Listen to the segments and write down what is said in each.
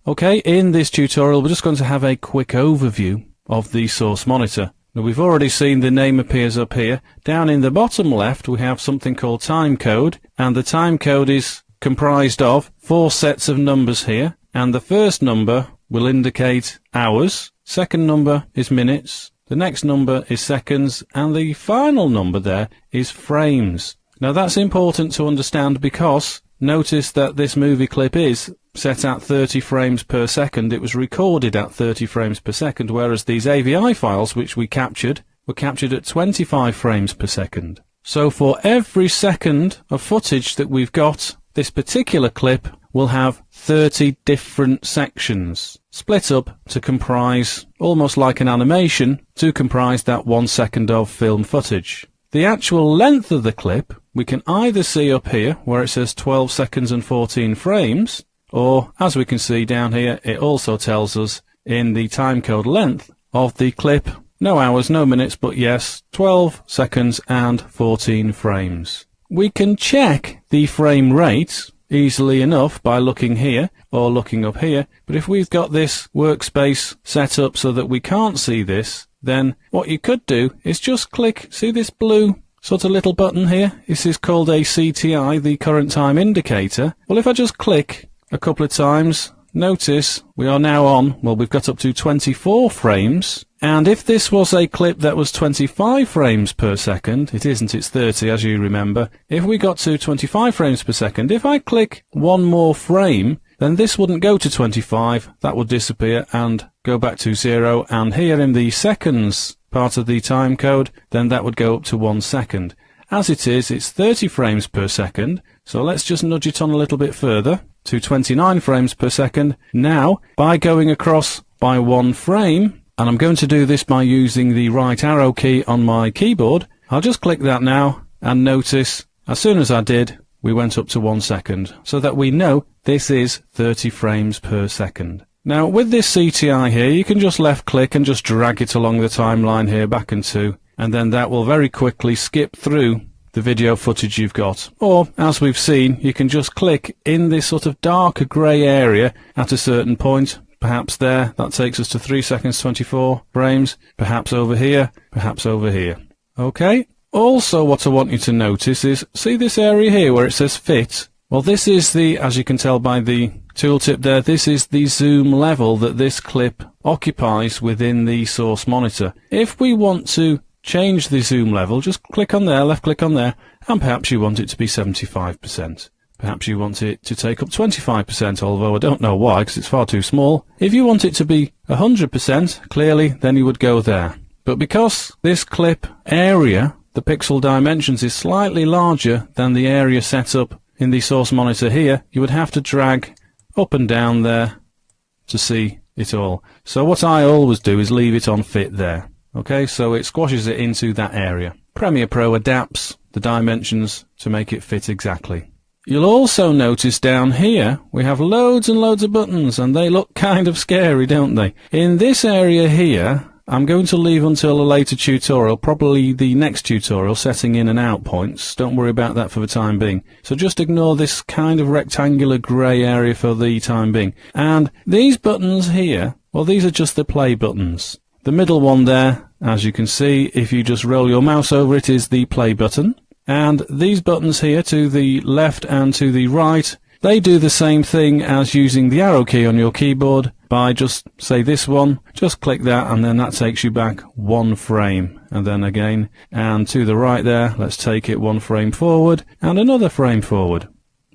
Okay, in this tutorial we're just going to have a quick overview of the source monitor. Now we've already seen the name appears up here. Down in the bottom left we have something called time code, and the time code is comprised of 4 sets of numbers here, and the first number will indicate hours, second number is minutes, the next number is seconds, and the final number there is frames. Now that's important to understand because notice that this movie clip is set at 30 frames per second. It was recorded at 30 frames per second, whereas these AVI files which we captured were captured at 25 frames per second. So for every second of footage that we've got, this particular clip will have 30 different sections split up to comprise, almost like an animation, to comprise that 1 second of film footage. The actual length of the clip we can either see up here where it says 12 seconds and 14 frames, or as we can see down here it also tells us in the timecode length of the clip, no hours, no minutes, but yes, 12 seconds and 14 frames. We can check the frame rate easily enough by looking here or looking up here, but if we've got this workspace set up so that we can't see this, then what you could do is just click, see this blue sort of little button here? This is called a CTI, the current time indicator. Well, if I just click a couple of times, notice we are now on, well, we've got up to 24 frames, and if this was a clip that was 25 frames per second, it isn't, it's 30 as you remember. If we got to 25 frames per second, if I click one more frame, then this wouldn't go to 25, that would disappear and go back to 0, and here in the seconds part of the time code, then that would go up to 1 second. As it is, it's 30 frames per second, so let's just nudge it on a little bit further to 29 frames per second. Now, by going across by 1 frame, and I'm going to do this by using the right arrow key on my keyboard, I'll just click that now, and notice, as soon as I did, we went up to 1 second, so that we know this is 30 frames per second. Now with this CTI here, you can just left click and just drag it along the timeline here back and 2, and then that will very quickly skip through the video footage you've got. Or, as we've seen, you can just click in this sort of darker grey area at a certain point, perhaps there, that takes us to 3 seconds 24 frames, perhaps over here, perhaps over here. Okay? Also what I want you to notice is, see this area here where it says fit? Well, this is the, as you can tell by the tooltip there, this is the zoom level that this clip occupies within the source monitor. If we want to change the zoom level, just click on there, left click on there, and perhaps you want it to be 75%. Perhaps you want it to take up 25%, although I don't know why, because it's far too small. If you want it to be 100%, clearly, then you would go there. But because this clip area, the pixel dimensions, is slightly larger than the area set up in the source monitor here, you would have to drag up and down there to see it all. So what I always do is leave it on fit there. Okay, so it squashes it into that area. Premiere Pro adapts the dimensions to make it fit exactly. You'll also notice down here we have loads and loads of buttons, and they look kind of scary, don't they? In this area here, I'm going to leave until a later tutorial, probably the next tutorial, setting in and out points. Don't worry about that for the time being. So just ignore this kind of rectangular grey area for the time being. And these buttons here, well, these are just the play buttons. The middle one there, as you can see, if you just roll your mouse over it, is the play button. And these buttons here to the left and to the right, they do the same thing as using the arrow key on your keyboard. By just, say this one, just click that, and then that takes you back 1 frame, and then again, and to the right there, let's take it 1 frame forward, and another frame forward.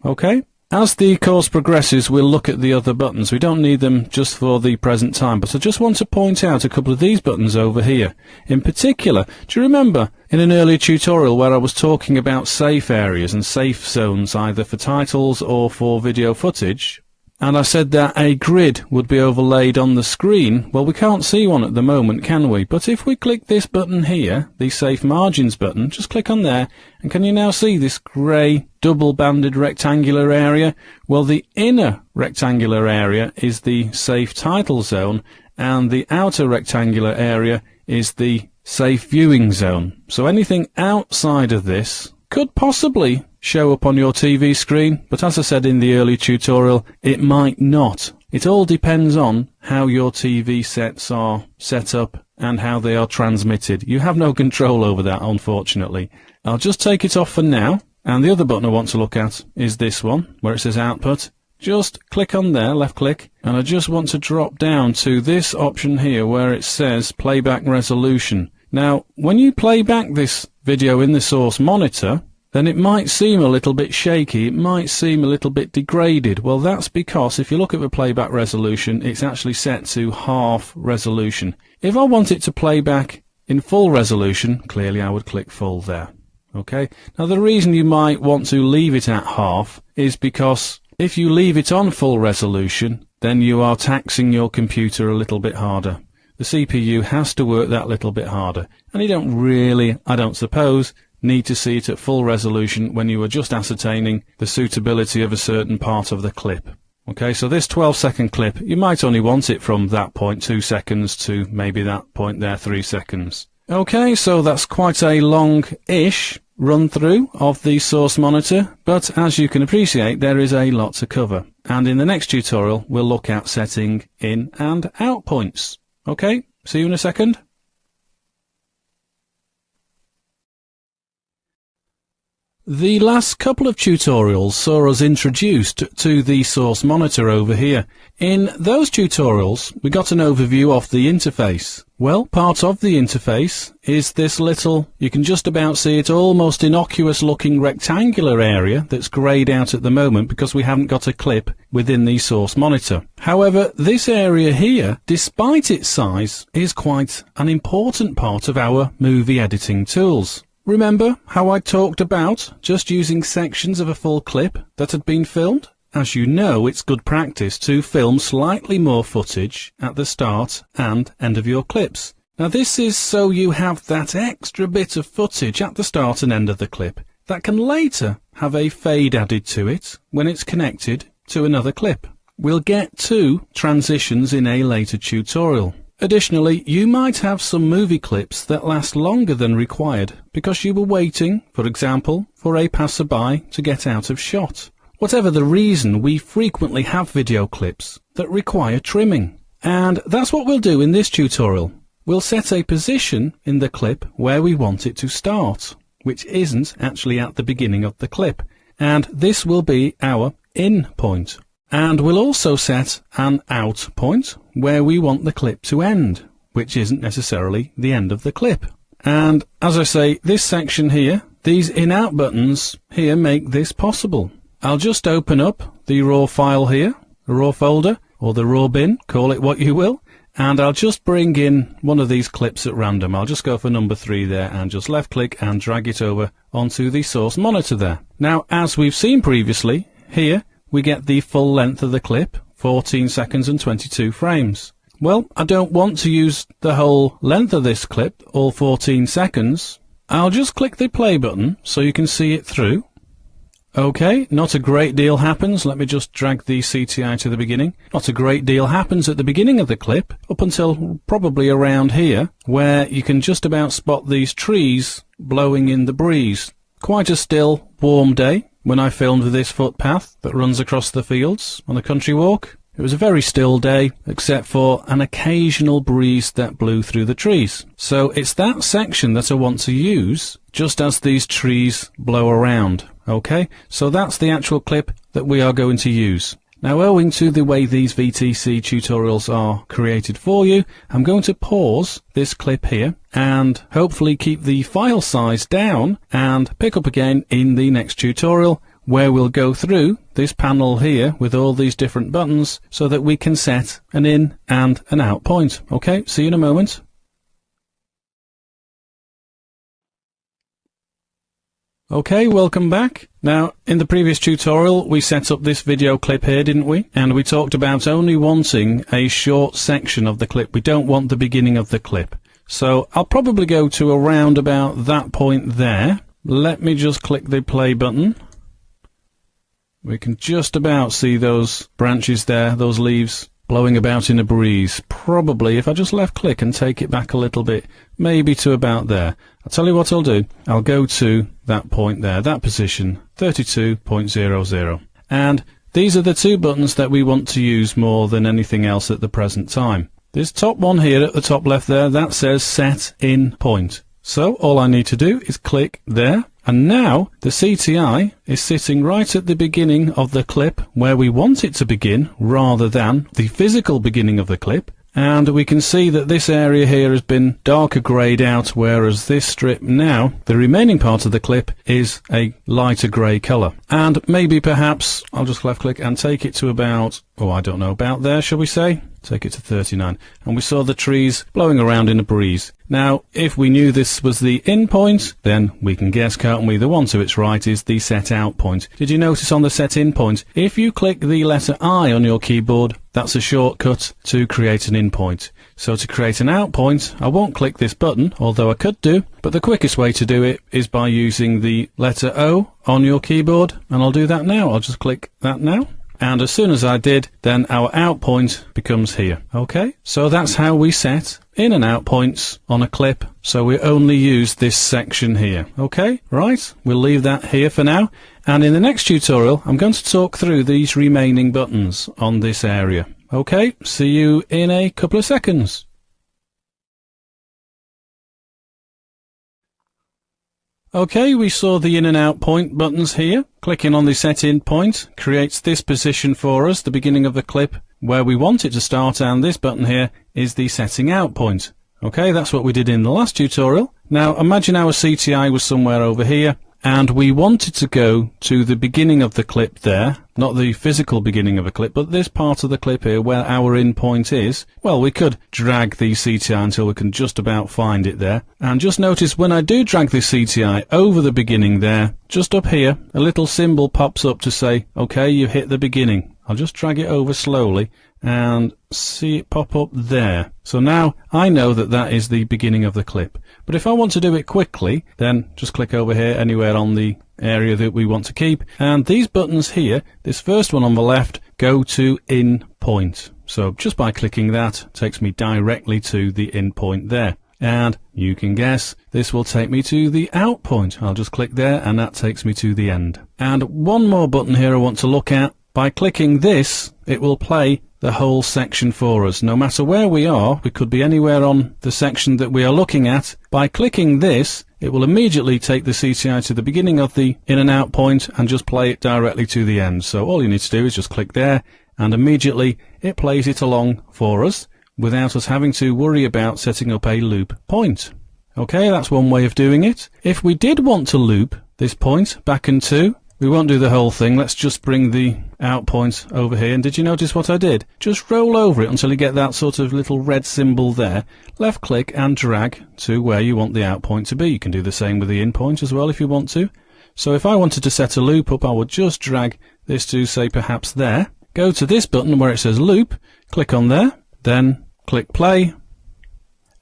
Okay? As the course progresses, we'll look at the other buttons. We don't need them just for the present time, but I just want to point out a couple of these buttons over here. In particular, do you remember in an earlier tutorial where I was talking about safe areas and safe zones, either for titles or for video footage? And I said that a grid would be overlaid on the screen. Well, we can't see one at the moment, can we? But if we click this button here, the Safe Margins button, just click on there, and can you now see this grey double-banded rectangular area? Well, the inner rectangular area is the Safe Title Zone, and the outer rectangular area is the Safe Viewing Zone. So anything outside of this could possibly show up on your TV screen, but as I said in the early tutorial, it might not It all depends on how your TV sets are set up and how they are transmitted. You have no control over that, unfortunately. I'll just take it off for now, and the other button I want to look at is this one, where it says Output. Just click on there, left click, and I just want to drop down to this option here where it says Playback Resolution. Now, when you play back this video in the source monitor, then it might seem a little bit shaky, it might seem a little bit degraded. Well, that's because if you look at the playback resolution, it's actually set to half resolution. If I want it to play back in full resolution, clearly I would click full there. Okay? Now, the reason you might want to leave it at half is because if you leave it on full resolution, then you are taxing your computer a little bit harder. The CPU has to work that little bit harder. And you don't really, I don't suppose, need to see it at full resolution when you are just ascertaining the suitability of a certain part of the clip. Okay, so this 12-second clip, you might only want it from that point 2 seconds to maybe that point there 3 seconds. Okay, so that's quite a long-ish run through of the source monitor, but as you can appreciate, there is a lot to cover. And in the next tutorial, we'll look at setting in and out points. Okay, see you in a second. The last couple of tutorials saw us introduced to the source monitor over here. In those tutorials, we got an overview of the interface. Well, part of the interface is this little, you can just about see it, almost innocuous looking rectangular area that's greyed out at the moment because we haven't got a clip within the source monitor. However, this area here, despite its size, is quite an important part of our movie editing tools. Remember how I talked about just using sections of a full clip that had been filmed? As you know, it's good practice to film slightly more footage at the start and end of your clips. Now this is so you have that extra bit of footage at the start and end of the clip that can later have a fade added to it when it's connected to another clip. We'll get to transitions in a later tutorial. Additionally, you might have some movie clips that last longer than required because you were waiting, for example, for a passerby to get out of shot. Whatever the reason, we frequently have video clips that require trimming. And that's what we'll do in this tutorial. We'll set a position in the clip where we want it to start, which isn't actually at the beginning of the clip. And this will be our in point. And we'll also set an out point where we want the clip to end, which isn't necessarily the end of the clip. And as I say, this section here, these in-out buttons here make this possible. I'll just open up the raw file here, the raw folder, or the raw bin, call it what you will, and I'll just bring in one of these clips at random. I'll just go for number 3 there and just left click and drag it over onto the source monitor there. Now, as we've seen previously, here, we get the full length of the clip, 14 seconds and 22 frames. Well, I don't want to use the whole length of this clip, all 14 seconds. I'll just click the play button so you can see it through. Okay, not a great deal happens. Let me just drag the CTI to the beginning. Not a great deal happens at the beginning of the clip, up until probably around here, where you can just about spot these trees blowing in the breeze. Quite a still, warm day when I filmed this footpath that runs across the fields on a country walk. It was a very still day, except for an occasional breeze that blew through the trees. So it's that section that I want to use just as these trees blow around. Okay, so that's the actual clip that we are going to use. Now, owing to the way these VTC tutorials are created for you, I'm going to pause this clip here and hopefully keep the file size down and pick up again in the next tutorial, where we'll go through this panel here with all these different buttons so that we can set an in and an out point. Okay, see you in a moment. Okay, welcome back. Now, in the previous tutorial, we set up this video clip here, didn't we? And we talked about only wanting a short section of the clip. We don't want the beginning of the clip. So I'll probably go to around about that point there. Let me just click the play button. We can just about see those branches there, those leaves blowing about in a breeze. Probably, if I just left click and take it back a little bit, maybe to about there. I'll tell you what I'll do. I'll go to that point there, that position, 32.00. And these are the two buttons that we want to use more than anything else at the present time. This top one here at the top left there, that says Set In Point. So all I need to do is click there, and now the CTI is sitting right at the beginning of the clip where we want it to begin rather than the physical beginning of the clip. And we can see that this area here has been darker greyed out, whereas this strip now, the remaining part of the clip, is a lighter grey colour. And maybe perhaps I'll just left click and take it to about, oh I don't know, about there shall we say? Take it to 39. And we saw the trees blowing around in a breeze. Now, if we knew this was the in point, then we can guess, can't we? The one to its right is the set out point. Did you notice on the set in point, if you click the letter I on your keyboard, that's a shortcut to create an in point. So to create an out point, I won't click this button, although I could do, but the quickest way to do it is by using the letter O on your keyboard, and I'll do that now. I'll just click that now. And as soon as I did, then our out point becomes here. Okay, so that's how we set in and out points on a clip. So we only use this section here. Okay, right, we'll leave that here for now. And in the next tutorial, I'm going to talk through these remaining buttons on this area. Okay, see you in a couple of seconds. Okay, we saw the in and out point buttons here. Clicking on the set in point creates this position for us, the beginning of the clip where we want it to start, and this button here is the setting out point. Okay, that's what we did in the last tutorial. Now imagine our CTI was somewhere over here and we wanted to go to the beginning of the clip there, not the physical beginning of a clip, but this part of the clip here where our in point is. Well, we could drag the CTI until we can just about find it there. And just notice when I do drag the CTI over the beginning there, just up here, a little symbol pops up to say, okay, you've hit the beginning. I'll just drag it over slowly and see it pop up there. So now I know that that is the beginning of the clip. But if I want to do it quickly, then just click over here anywhere on the area that we want to keep. And these buttons here, this first one on the left, go to in point. So just by clicking that, takes me directly to the in point there. And you can guess, this will take me to the out point. I'll just click there and that takes me to the end. And one more button here I want to look at. By clicking this, it will play the whole section for us. No matter where we are, we could be anywhere on the section that we are looking at. By clicking this, it will immediately take the CTI to the beginning of the in and out point and just play it directly to the end. So all you need to do is just click there and immediately it plays it along for us without us having to worry about setting up a loop point. Okay, that's one way of doing it. If we did want to loop this point back and two, we won't do the whole thing. Let's just bring the out point over here. And did you notice what I did? Just roll over it until you get that sort of little red symbol there. Left click and drag to where you want the out point to be. You can do the same with the in point as well if you want to. So if I wanted to set a loop up, I would just drag this to, say, perhaps there. Go to this button where it says loop, click on there, then click play.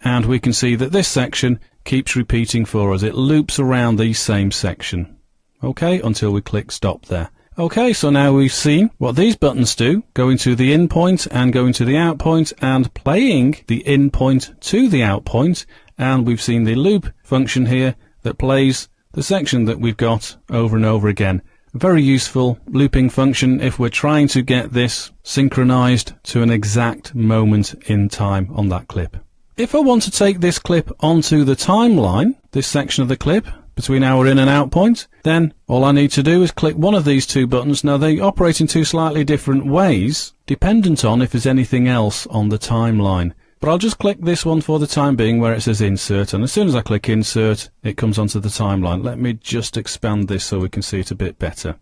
And we can see that this section keeps repeating for us. It loops around the same section. Okay, until we click stop there. Okay, so now we've seen what these buttons do, going to the in point and going to the out point and playing the in point to the out point, and we've seen the loop function here that plays the section that we've got over and over again. A very useful looping function if we're trying to get this synchronized to an exact moment in time on that clip. If I want to take this clip onto the timeline, this section of the clip, between our in and out point, then all I need to do is click one of these two buttons. Now they operate in two slightly different ways, dependent on if there's anything else on the timeline. But I'll just click this one for the time being where it says insert, and as soon as I click insert, it comes onto the timeline. Let me just expand this so we can see it a bit better.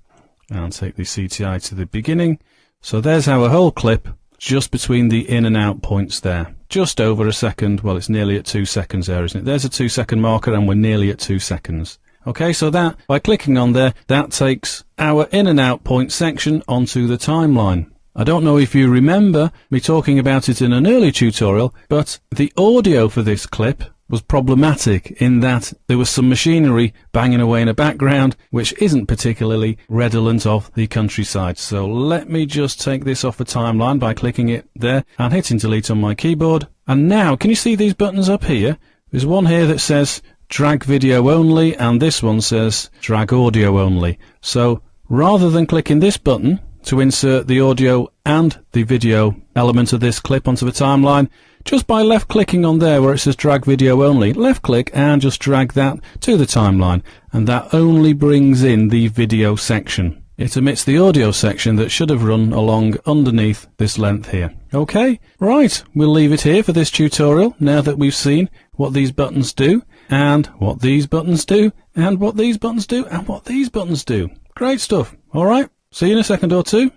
And take the CTI to the beginning. So there's our whole clip, just between the in and out points there. Just over a second. Well, it's nearly at 2 seconds there, isn't it? There's a 2 second marker and we're nearly at 2 seconds. Okay, so that, by clicking on there, that takes our in and out point section onto the timeline. I don't know if you remember me talking about it in an early tutorial, but the audio for this clip was problematic in that there was some machinery banging away in the background which isn't particularly redolent of the countryside. So let me just take this off the timeline by clicking it there and hitting delete on my keyboard. And now can you see these buttons up here? There's one here that says drag video only and this one says drag audio only. So rather than clicking this button, to insert the audio and the video element of this clip onto the timeline just by left clicking on there where it says drag video only. Left click and just drag that to the timeline, and that only brings in the video section. It omits the audio section that should have run along underneath this length here. Okay, right, we'll leave it here for this tutorial now that we've seen what these buttons do, and what these buttons do, and what these buttons do, and what these buttons do. Great stuff. Alright, see you in a second or two.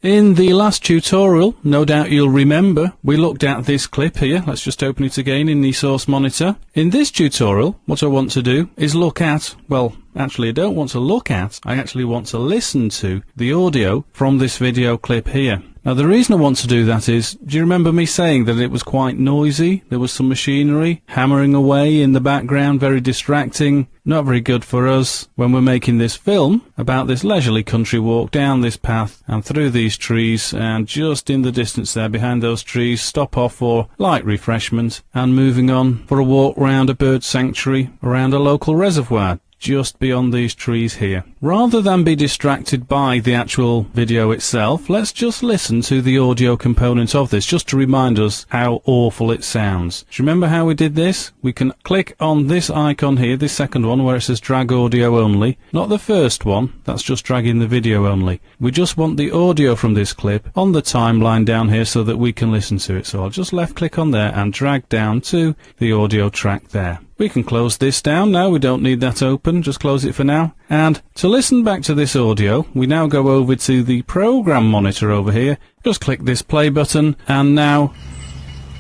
In the last tutorial, no doubt you'll remember, we looked at this clip here. Let's just open it again in the source monitor. In this tutorial, what I want to do is look at, well, actually I don't want to look at, I actually want to listen to the audio from this video clip here. Now the reason I want to do that is, do you remember me saying that it was quite noisy? There was some machinery hammering away in the background, very distracting, not very good for us when we're making this film about this leisurely country walk down this path and through these trees, and just in the distance there behind those trees stop off for light refreshment and moving on for a walk round a bird sanctuary around a local reservoir just beyond these trees here. Rather than be distracted by the actual video itself, let's just listen to the audio component of this, just to remind us how awful it sounds. Do you remember how we did this? We can click on this icon here, this second one where it says drag audio only, not the first one, that's just dragging the video only. We just want the audio from this clip on the timeline down here so that we can listen to it. So I'll just left click on there and drag down to the audio track there. We can close this down now, we don't need that open, just close it for now. And to listen back to this audio, we now go over to the program monitor over here, just click this play button, and now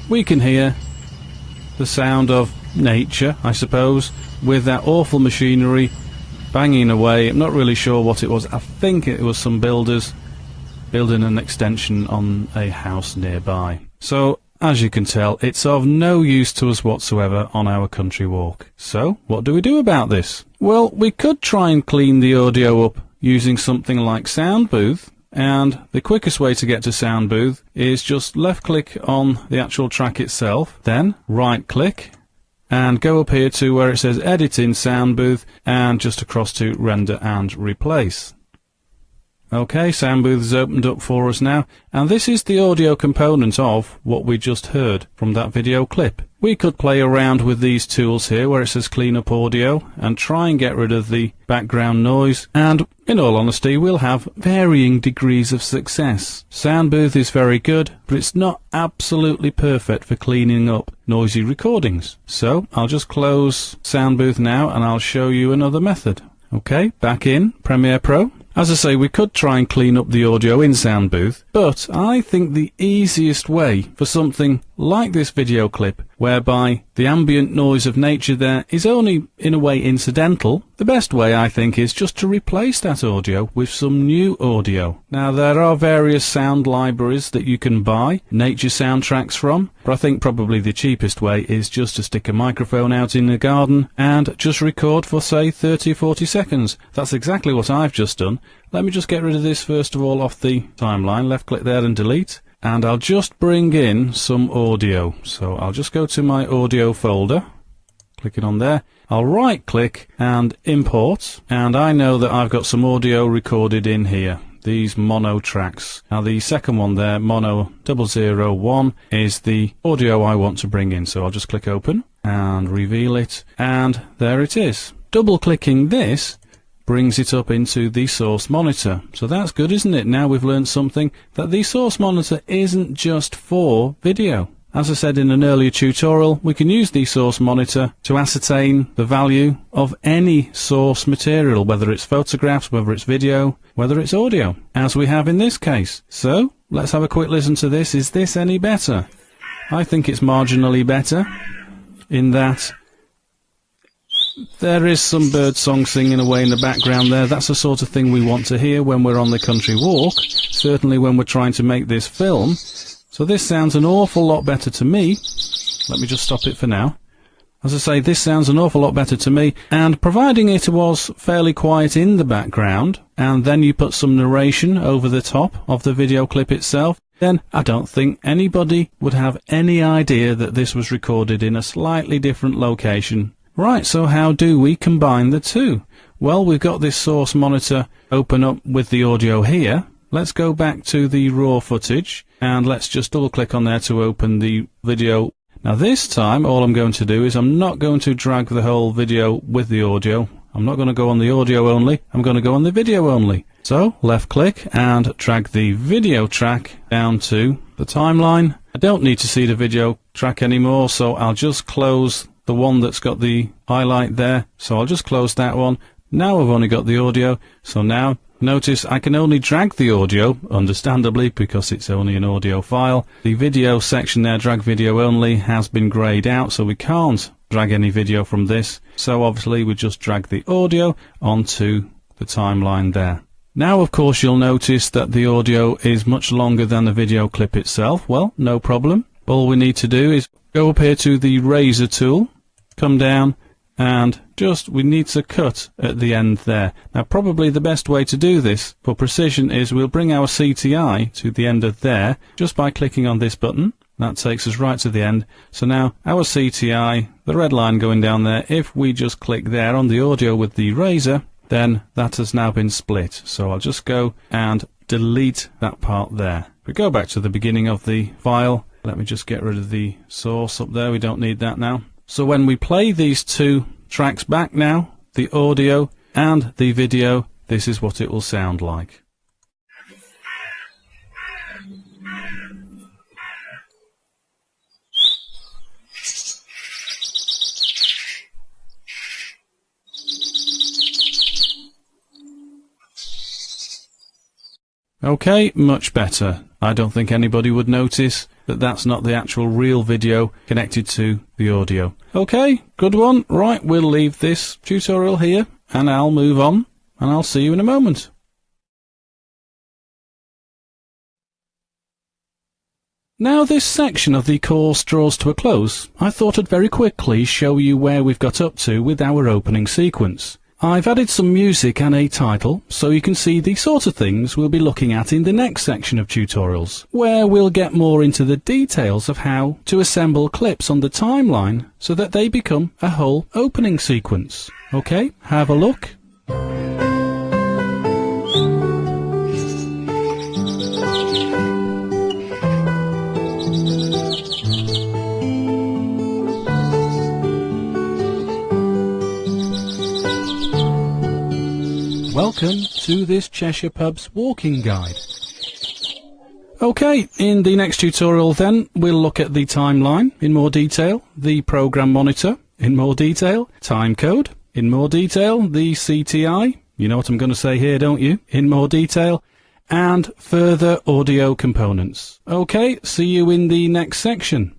we can hear the sound of nature, I suppose, with that awful machinery banging away. I'm not really sure what it was. I think it was some builders building an extension on a house nearby. So as you can tell, it's of no use to us whatsoever on our country walk. So, what do we do about this? Well, we could try and clean the audio up using something like Sound Booth, and the quickest way to get to Sound Booth is just left click on the actual track itself, then right click, and go up here to where it says Edit in Sound Booth, and just across to Render and Replace. Okay, Sound Booth is opened up for us now, and this is the audio component of what we just heard from that video clip. We could play around with these tools here where it says Clean Up Audio and try and get rid of the background noise, and in all honesty we'll have varying degrees of success. Sound Booth is very good, but it's not absolutely perfect for cleaning up noisy recordings. So I'll just close Sound Booth now and I'll show you another method. Okay, back in Premiere Pro. As I say, we could try and clean up the audio in Sound Booth, but I think the easiest way for something like this video clip, whereby the ambient noise of nature there is only in a way incidental, the best way I think is just to replace that audio with some new audio. Now there are various sound libraries that you can buy nature soundtracks from, but I think probably the cheapest way is just to stick a microphone out in the garden and just record for say 30 or 40 seconds. That's exactly what I've just done. Let me just get rid of this first of all off the timeline, left click there and delete. And I'll just bring in some audio. So I'll just go to my audio folder, clicking on there. I'll right click and import, and I know that I've got some audio recorded in here, these mono tracks. Now the second one there, mono 001, is the audio I want to bring in. So I'll just click open and reveal it, and there it is. Double clicking this brings it up into the source monitor. So that's good, isn't it? Now we've learned something, that the source monitor isn't just for video. As I said in an earlier tutorial, we can use the source monitor to ascertain the value of any source material, whether it's photographs, whether it's video, whether it's audio, as we have in this case. So let's have a quick listen to this. Is this any better? I think it's marginally better in that there is some bird song singing away in the background there. That's the sort of thing we want to hear when we're on the country walk, certainly when we're trying to make this film. So this sounds an awful lot better to me. Let me just stop it for now. As I say, this sounds an awful lot better to me, and providing it was fairly quiet in the background, and then you put some narration over the top of the video clip itself, then I don't think anybody would have any idea that this was recorded in a slightly different location Right, so how do we combine the two? Well, we've got this source monitor open up with the audio here. Let's go back to the raw footage and let's just double click on there to open the video. Now this time all I'm going to do is I'm not going to drag the whole video with the audio. I'm not going to go on the audio only, I'm going to go on the video only. So left click and drag the video track down to the timeline. I don't need to see the video track anymore, so I'll just close the one that's got the highlight there. So I'll just close that one. Now I've only got the audio, so now notice I can only drag the audio, understandably, because it's only an audio file. The video section there, drag video only, has been greyed out, so we can't drag any video from this. So obviously we just drag the audio onto the timeline there. Now of course you'll notice that the audio is much longer than the video clip itself. Well, no problem. All we need to do is go up here to the razor tool, come down, and we need to cut at the end there. Now probably the best way to do this for precision is we'll bring our CTI to the end of there just by clicking on this button. That takes us right to the end. So now our CTI, the red line going down there, if we just click there on the audio with the razor, then that has now been split. So I'll just go and delete that part there. We go back to the beginning of the file. Let me just get rid of the source up there. We don't need that now. So when we play these two tracks back now, the audio and the video, this is what it will sound like. Okay, much better. I don't think anybody would notice that that's not the actual real video connected to the audio. Okay, good one. Right, we'll leave this tutorial here and I'll move on and I'll see you in a moment. Now this section of the course draws to a close. I thought I'd very quickly show you where we've got up to with our opening sequence. I've added some music and a title so you can see the sort of things we'll be looking at in the next section of tutorials, where we'll get more into the details of how to assemble clips on the timeline so that they become a whole opening sequence. Okay, have a look. Welcome to this Cheshire Pub's walking guide. Okay, in the next tutorial then, we'll look at the timeline in more detail, the program monitor in more detail, time code in more detail, the CTI, you know what I'm going to say here, don't you, in more detail, and further audio components. Okay, see you in the next section.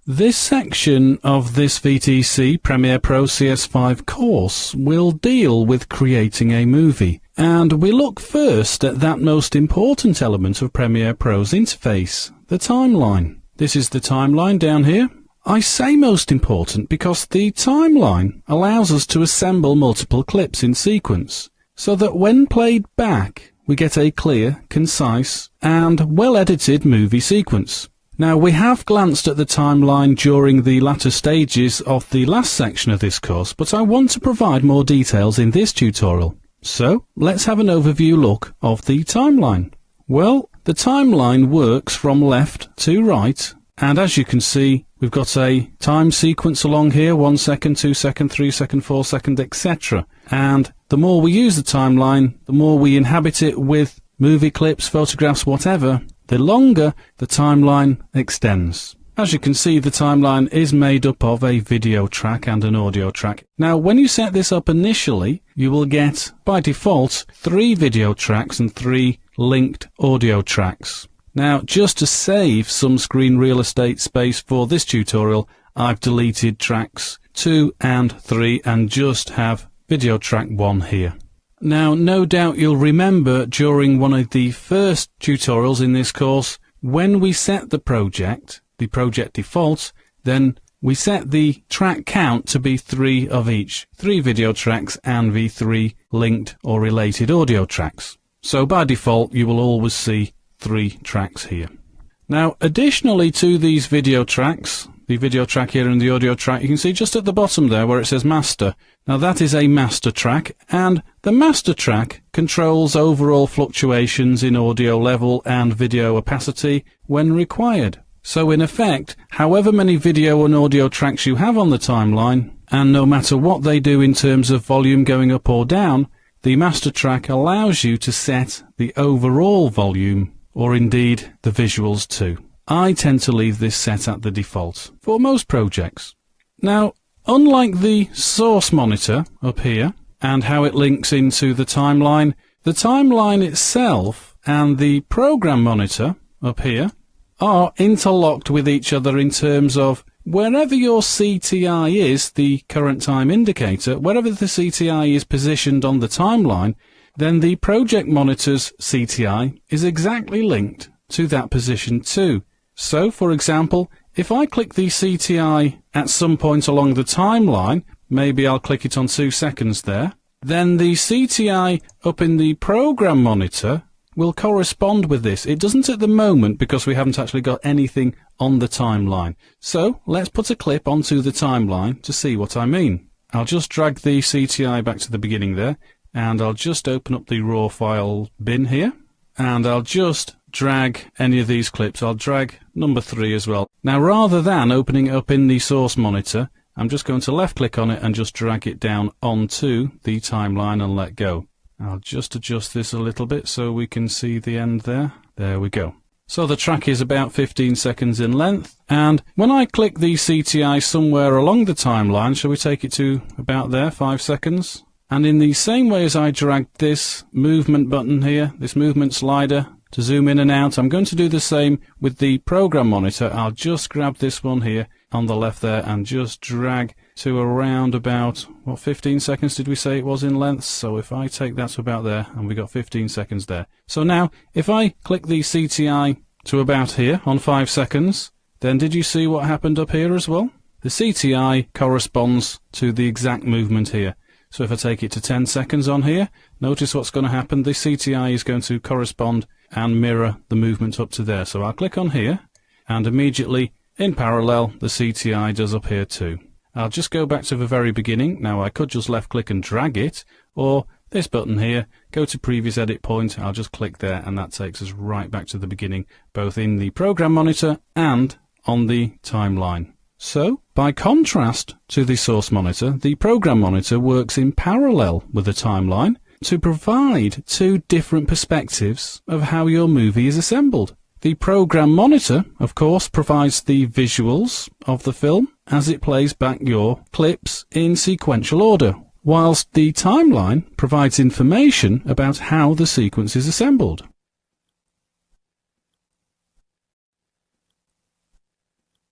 This section of this VTC Premiere Pro CS5 course will deal with creating a movie, and we look first at that most important element of Premiere Pro's interface, the timeline. This is the timeline down here. I say most important because the timeline allows us to assemble multiple clips in sequence, so that when played back we get a clear, concise and well-edited movie sequence. Now, we have glanced at the timeline during the latter stages of the last section of this course, but I want to provide more details in this tutorial. So, let's have an overview look of the timeline. Well, the timeline works from left to right, and as you can see, we've got a time sequence along here, 1 second, 2 second, 3 second, 4 second, etc. And the more we use the timeline, the more we inhabit it with movie clips, photographs, whatever, the longer the timeline extends. As you can see, the timeline is made up of a video track and an audio track. Now, when you set this up initially, you will get, by default, 3 video tracks and 3 linked audio tracks. Now, just to save some screen real estate space for this tutorial, I've deleted tracks 2 and 3 and just have video track 1 here. Now, no doubt you'll remember during one of the first tutorials in this course, when we set the project default, then we set the track count to be 3 of each, 3 video tracks and the 3 linked or related audio tracks. So by default, you will always see 3 tracks here. Now, additionally to these video tracks, the video track here and the audio track, you can see just at the bottom there where it says master. Now that is a master track, and the master track controls overall fluctuations in audio level and video opacity when required. So in effect, however many video and audio tracks you have on the timeline, and no matter what they do in terms of volume going up or down, the master track allows you to set the overall volume, or indeed the visuals too. I tend to leave this set at the default for most projects. Now, unlike the source monitor up here and how it links into the timeline itself and the program monitor up here are interlocked with each other in terms of wherever your CTI is, the current time indicator, wherever the CTI is positioned on the timeline, then the project monitor's CTI is exactly linked to that position too. So, for example, if I click the CTI at some point along the timeline, maybe I'll click it on 2 seconds there, then the CTI up in the program monitor will correspond with this. It doesn't at the moment because we haven't actually got anything on the timeline. So, let's put a clip onto the timeline to see what I mean. I'll just drag the CTI back to the beginning there, and I'll just open up the raw file bin here, and I'll just drag any of these clips. I'll drag number 3 as well. Now, rather than opening it up in the source monitor, I'm just going to left click on it and just drag it down onto the timeline and let go. I'll just adjust this a little bit so we can see the end there. There we go. So the track is about 15 seconds in length, and when I click the CTI somewhere along the timeline, shall we take it to about there, 5 seconds? And in the same way as I dragged this movement button here, this movement slider, to zoom in and out, I'm going to do the same with the program monitor. I'll just grab this one here on the left there and just drag to around about, what, 15 seconds did we say it was in length? So if I take that to about there, and we got 15 seconds there. So now, if I click the CTI to about here on 5 seconds, then did you see what happened up here as well? The CTI corresponds to the exact movement here. So if I take it to 10 seconds on here, notice what's going to happen. The CTI is going to correspond and mirror the movement up to there. So I'll click on here, and immediately in parallel the CTI does up here too. I'll just go back to the very beginning. Now I could just left click and drag it, or this button here, go to previous edit point. I'll just click there, and that takes us right back to the beginning, both in the program monitor and on the timeline. So, by contrast to the source monitor, the program monitor works in parallel with the timeline to provide 2 different perspectives of how your movie is assembled. The program monitor, of course, provides the visuals of the film as it plays back your clips in sequential order, whilst the timeline provides information about how the sequence is assembled.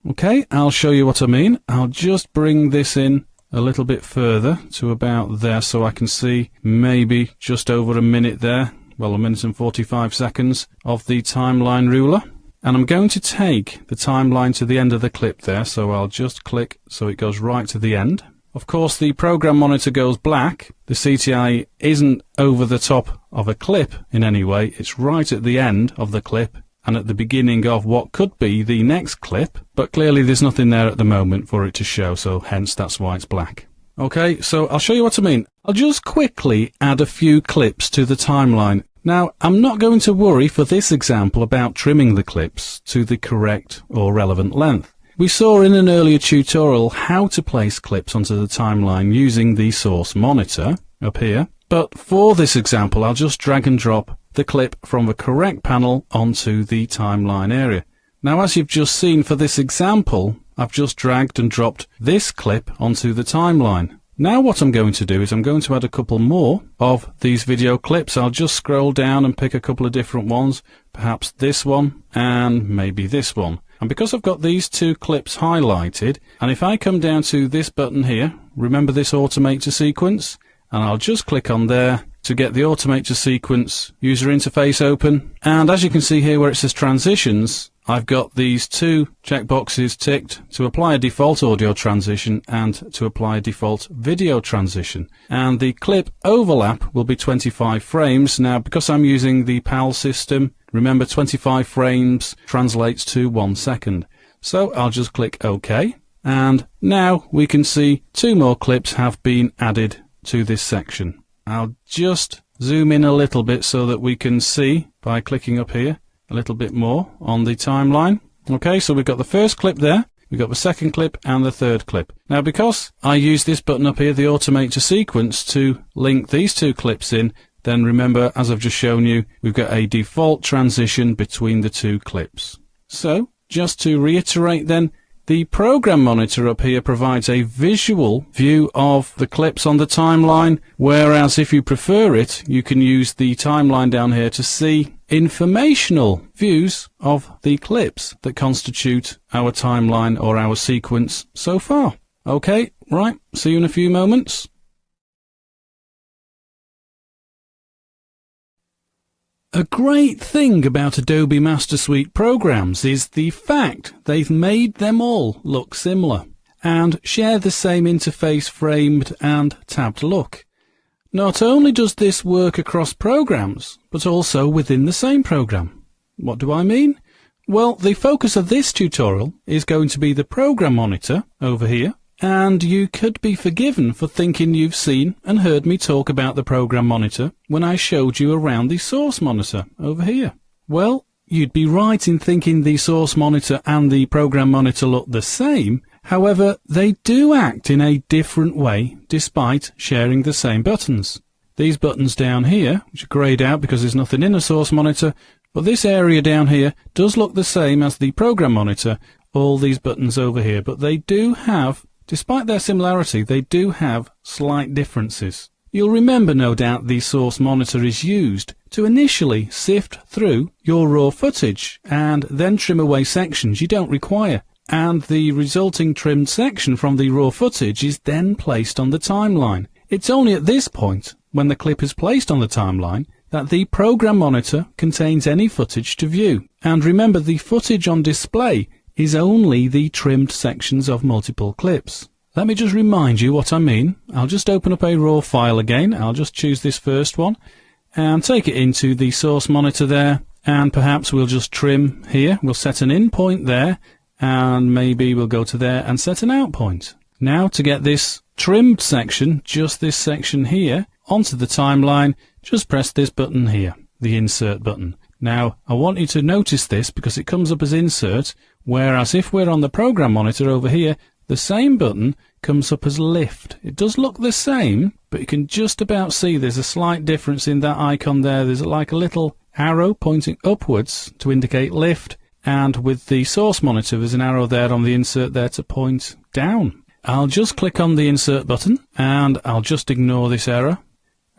Okay, I'll show you what I mean. I'll just bring this in a little bit further to about there so I can see maybe just over a minute there, well, 1 minute and 45 seconds of the timeline ruler. And I'm going to take the timeline to the end of the clip there, so I'll just click so it goes right to the end. Of course, the program monitor goes black. The CTI isn't over the top of a clip in any way. It's right at the end of the clip and at the beginning of what could be the next clip, but clearly there's nothing there at the moment for it to show, so hence that's why it's black. Okay, so I'll show you what I mean. I'll just quickly add a few clips to the timeline. Now, I'm not going to worry for this example about trimming the clips to the correct or relevant length. We saw in an earlier tutorial how to place clips onto the timeline using the source monitor up here, but for this example I'll just drag and drop the clip from the correct panel onto the timeline area. Now, as you've just seen for this example, I've just dragged and dropped this clip onto the timeline. Now what I'm going to do is I'm going to add a couple more of these video clips. I'll just scroll down and pick a couple of different ones, perhaps this one and maybe this one. And because I've got these 2 clips highlighted, and if I come down to this button here, remember this automate to sequence, and I'll just click on there to get the automate to sequence user interface open. And as you can see here where it says transitions, I've got these two checkboxes ticked to apply a default audio transition and to apply a default video transition. And the clip overlap will be 25 frames. Now, because I'm using the PAL system, remember 25 frames translates to 1 second. So I'll just click OK. And now we can see two more clips have been added to this section. I'll just zoom in a little bit so that we can see by clicking up here a little bit more on the timeline. Okay, so we've got the first clip there, we've got the second clip and the third clip. Now, because I use this button up here, the Automate to Sequence, to link these two clips in, then remember, as I've just shown you, we've got a default transition between the two clips. So, just to reiterate then, the program monitor up here provides a visual view of the clips on the timeline, whereas if you prefer it, you can use the timeline down here to see informational views of the clips that constitute our timeline or our sequence so far. Okay, right, see you in a few moments. A great thing about Adobe Master Suite programs is the fact they've made them all look similar and share the same interface framed and tabbed look. Not only does this work across programs, but also within the same program. What do I mean? Well, the focus of this tutorial is going to be the program monitor over here, and you could be forgiven for thinking you've seen and heard me talk about the program monitor when I showed you around the source monitor over here. Well, you'd be right in thinking the source monitor and the program monitor look the same. However, they do act in a different way despite sharing the same buttons. These buttons down here, which are greyed out because there's nothing in a source monitor, but this area down here does look the same as the program monitor, all these buttons over here, but they do have, despite their similarity, they do have slight differences. You'll remember, no doubt, the source monitor is used to initially sift through your raw footage and then trim away sections you don't require. And the resulting trimmed section from the raw footage is then placed on the timeline. It's only at this point, when the clip is placed on the timeline, that the program monitor contains any footage to view. And remember, the footage on display is only the trimmed sections of multiple clips. Let me just remind you what I mean. I'll just open up a raw file again. I'll just choose this first one and take it into the source monitor there, and perhaps we'll just trim here. We'll set an in point there, and maybe we'll go to there and set an out point. Now, to get this trimmed section, just this section here, onto the timeline, just press this button here, the insert button. Now, I want you to notice this because it comes up as insert, whereas if we're on the program monitor over here, the same button comes up as lift. It does look the same, but you can just about see there's a slight difference in that icon there. There's like a little arrow pointing upwards to indicate lift, and with the source monitor there's an arrow there on the insert there to point down. I'll just click on the insert button and I'll just ignore this error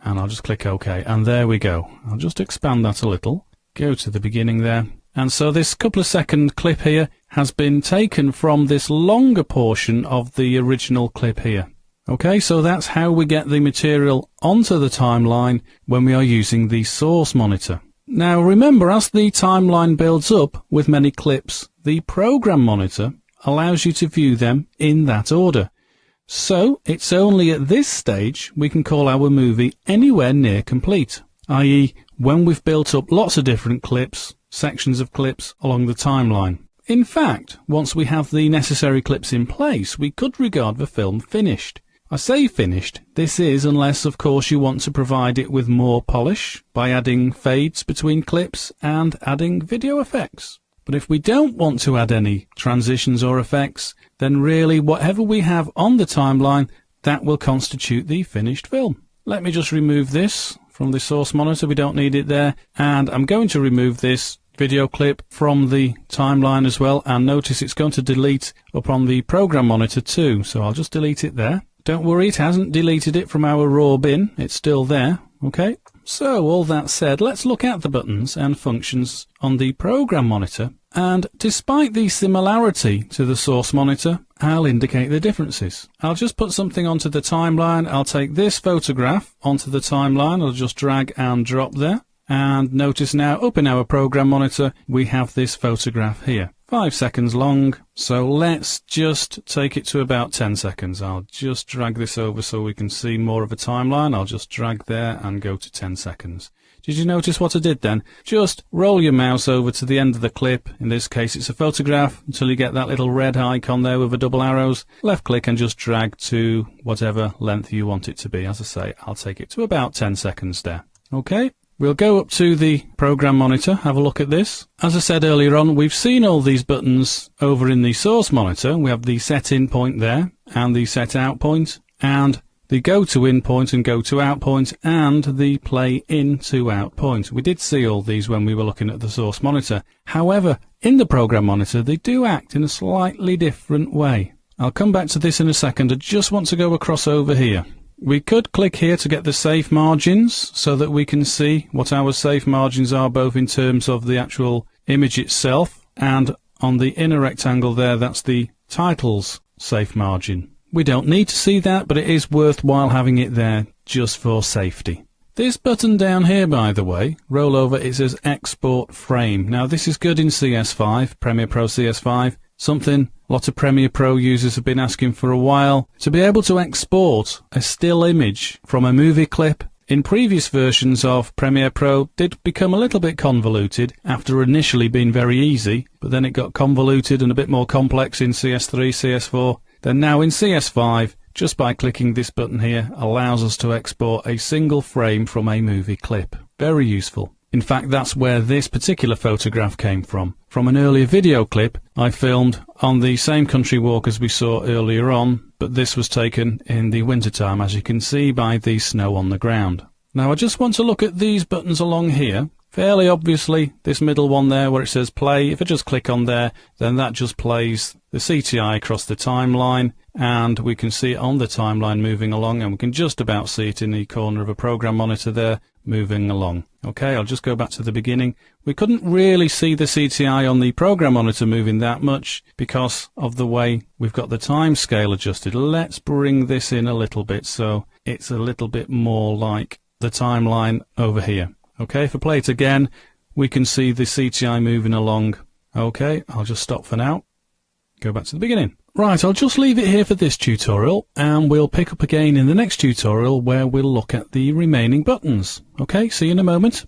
and I'll just click OK, and there we go. I'll just expand that a little, go to the beginning there, and so this couple of second clip here has been taken from this longer portion of the original clip here. Okay, so that's how we get the material onto the timeline when we are using the source monitor. Now remember, as the timeline builds up with many clips, the program monitor allows you to view them in that order. So it's only at this stage we can call our movie anywhere near complete, i.e. when we've built up lots of different clips, sections of clips along the timeline. In fact, once we have the necessary clips in place, we could regard the film finished. I say finished, this is unless of course you want to provide it with more polish by adding fades between clips and adding video effects. But if we don't want to add any transitions or effects, then really whatever we have on the timeline, that will constitute the finished film. Let me just remove this from the source monitor, we don't need it there, and I'm going to remove this video clip from the timeline as well, and notice it's going to delete up on the program monitor too, so I'll just delete it there. Don't worry, it hasn't deleted it from our raw bin, it's still there. Okay, so all that said, let's look at the buttons and functions on the program monitor, and despite the similarity to the source monitor, I'll indicate the differences. I'll just put something onto the timeline. I'll take this photograph onto the timeline, I'll just drag and drop there. And notice now, up in our program monitor, we have this photograph here. 5 seconds long, so let's just take it to about 10 seconds. I'll just drag this over so we can see more of a timeline. I'll just drag there and go to 10 seconds. Did you notice what I did then? Just roll your mouse over to the end of the clip. In this case, it's a photograph until you get that little red icon there with the double arrows. Left click and just drag to whatever length you want it to be. As I say, I'll take it to about 10 seconds there. Okay. We'll go up to the program monitor, have a look at this. As I said earlier on, we've seen all these buttons over in the source monitor. We have the set in point there, and the set out point, and the go to in point and go to out point, and the play in to out point. We did see all these when we were looking at the source monitor. However, in the program monitor, they do act in a slightly different way. I'll come back to this in a second. I just want to go across over here. We could click here to get the safe margins so that we can see what our safe margins are, both in terms of the actual image itself, and on the inner rectangle there, that's the title's safe margin. We don't need to see that, but it is worthwhile having it there just for safety. This button down here, by the way, roll over, it says export frame. Now this is good in CS5, Premiere Pro CS5, something a lot of Premiere Pro users have been asking for a while, to be able to export a still image from a movie clip. In previous versions of Premiere Pro did become a little bit convoluted after initially being very easy, but then it got convoluted and a bit more complex in CS3, CS4. Then now in CS5, just by clicking this button here, allows us to export a single frame from a movie clip. Very useful. In fact, that's where this particular photograph came from an earlier video clip I filmed on the same country walk as we saw earlier on, but this was taken in the wintertime, as you can see by the snow on the ground. Now I just want to look at these buttons along here. Fairly obviously, this middle one there where it says play, if I just click on there, then that just plays the CTI across the timeline, and we can see it on the timeline moving along, and we can just about see it in the corner of a program monitor there moving along. Okay, I'll just go back to the beginning. We couldn't really see the CTI on the program monitor moving that much because of the way we've got the time scale adjusted. Let's bring this in a little bit so it's a little bit more like the timeline over here. Okay, if I play it again, we can see the CTI moving along. Okay, I'll just stop for now. Go back to the beginning. Right, I'll just leave it here for this tutorial, and we'll pick up again in the next tutorial where we'll look at the remaining buttons. Okay, see you in a moment.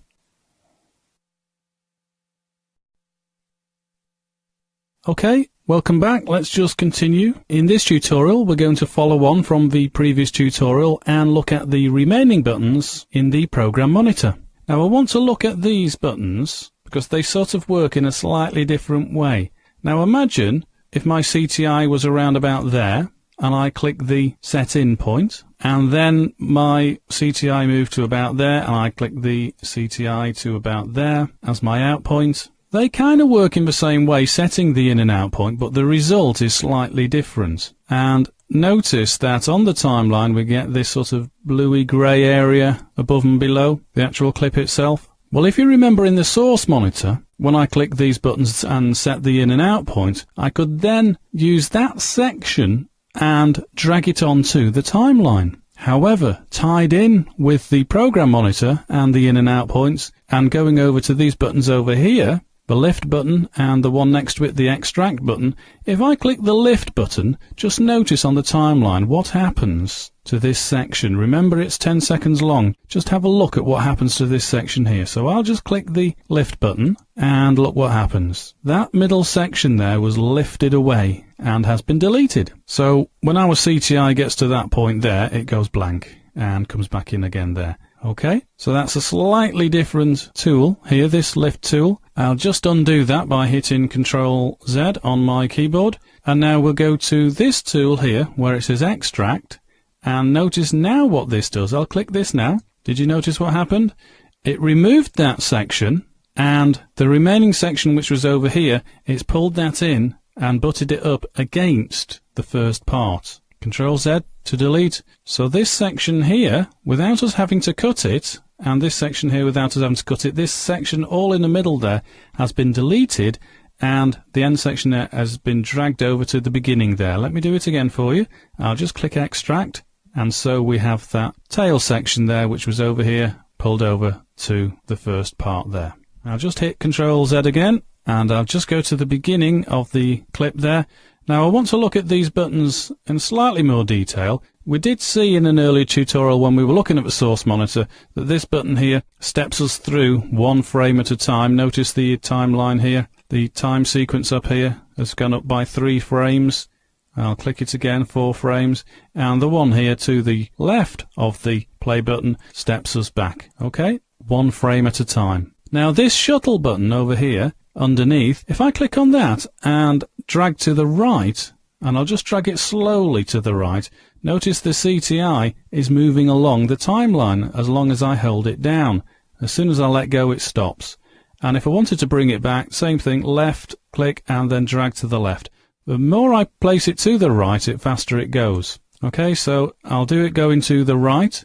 Okay, welcome back. Let's just continue. In this tutorial, we're going to follow on from the previous tutorial and look at the remaining buttons in the program monitor. Now, I want to look at these buttons because they sort of work in a slightly different way. Now, imagine if my CTI was around about there and I click the set in point, and then my CTI moved to about there and I click the CTI to about there as my out point. They kind of work in the same way, setting the in and out point, but the result is slightly different. And notice that on the timeline we get this sort of bluey grey area above and below the actual clip itself. Well, if you remember in the source monitor, when I click these buttons and set the in and out point, I could then use that section and drag it onto the timeline. However, tied in with the program monitor and the in and out points, and going over to these buttons over here, the lift button and the one next to it, the extract button, if I click the lift button, just notice on the timeline what happens to this section. Remember, it's 10 seconds long. Just have a look at what happens to this section here. So I'll just click the lift button and look what happens. That middle section there was lifted away and has been deleted. So when our CTI gets to that point there, it goes blank and comes back in again there. Okay, so that's a slightly different tool here, this lift tool. I'll just undo that by hitting Ctrl Z on my keyboard. And now we'll go to this tool here where it says extract. And notice now what this does. I'll click this now. Did you notice what happened? It removed that section, and the remaining section which was over here, it's pulled that in and butted it up against the first part. Ctrl Z to delete. So this section here, without us having to cut it, and this section here without us having to cut it, this section all in the middle there has been deleted, and the end section there has been dragged over to the beginning there. Let me do it again for you. I'll just click extract, and so we have that tail section there which was over here pulled over to the first part there. I'll just hit Control Z again, and I'll just go to the beginning of the clip there. Now I want to look at these buttons in slightly more detail. We did see in an earlier tutorial when we were looking at the source monitor that this button here steps us through one frame at a time. Notice the timeline here. The time sequence up here has gone up by 3 frames. I'll click it again, 4 frames, and the one here to the left of the play button steps us back. Okay, 1 frame at a time. Now this shuttle button over here underneath, if I click on that and drag to the right, and I'll just drag it slowly to the right, notice the CTI is moving along the timeline as long as I hold it down. As soon as I let go, it stops. And if I wanted to bring it back, same thing, left click and then drag to the left. The more I place it to the right, the faster it goes. Okay, so I'll do it going to the right.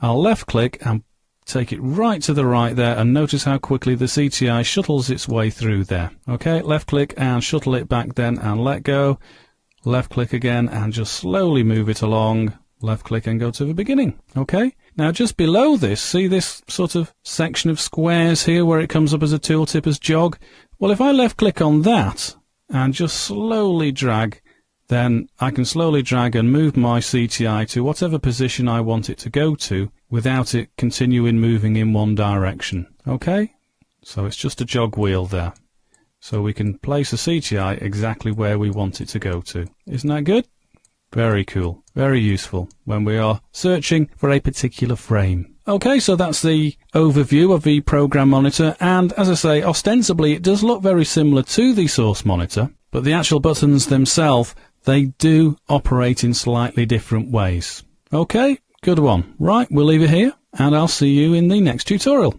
I'll left click and take it right to the right there, and notice how quickly the CTI shuttles its way through there. Okay, left click and shuttle it back then and let go. Left click again and just slowly move it along. Left click and go to the beginning. Okay, now just below this, see this sort of section of squares here where it comes up as a tooltip as jog? Well, if I left click on that and just slowly drag, then I can slowly drag and move my CTI to whatever position I want it to go to without it continuing moving in one direction. Okay, so it's just a jog wheel there. So we can place a CTI exactly where we want it to go to. Isn't that good? Very cool, very useful when we are searching for a particular frame. Okay, so that's the overview of the program monitor, and as I say, ostensibly it does look very similar to the source monitor, but the actual buttons themselves, they do operate in slightly different ways. Okay, good one. Right, we'll leave it here, and I'll see you in the next tutorial.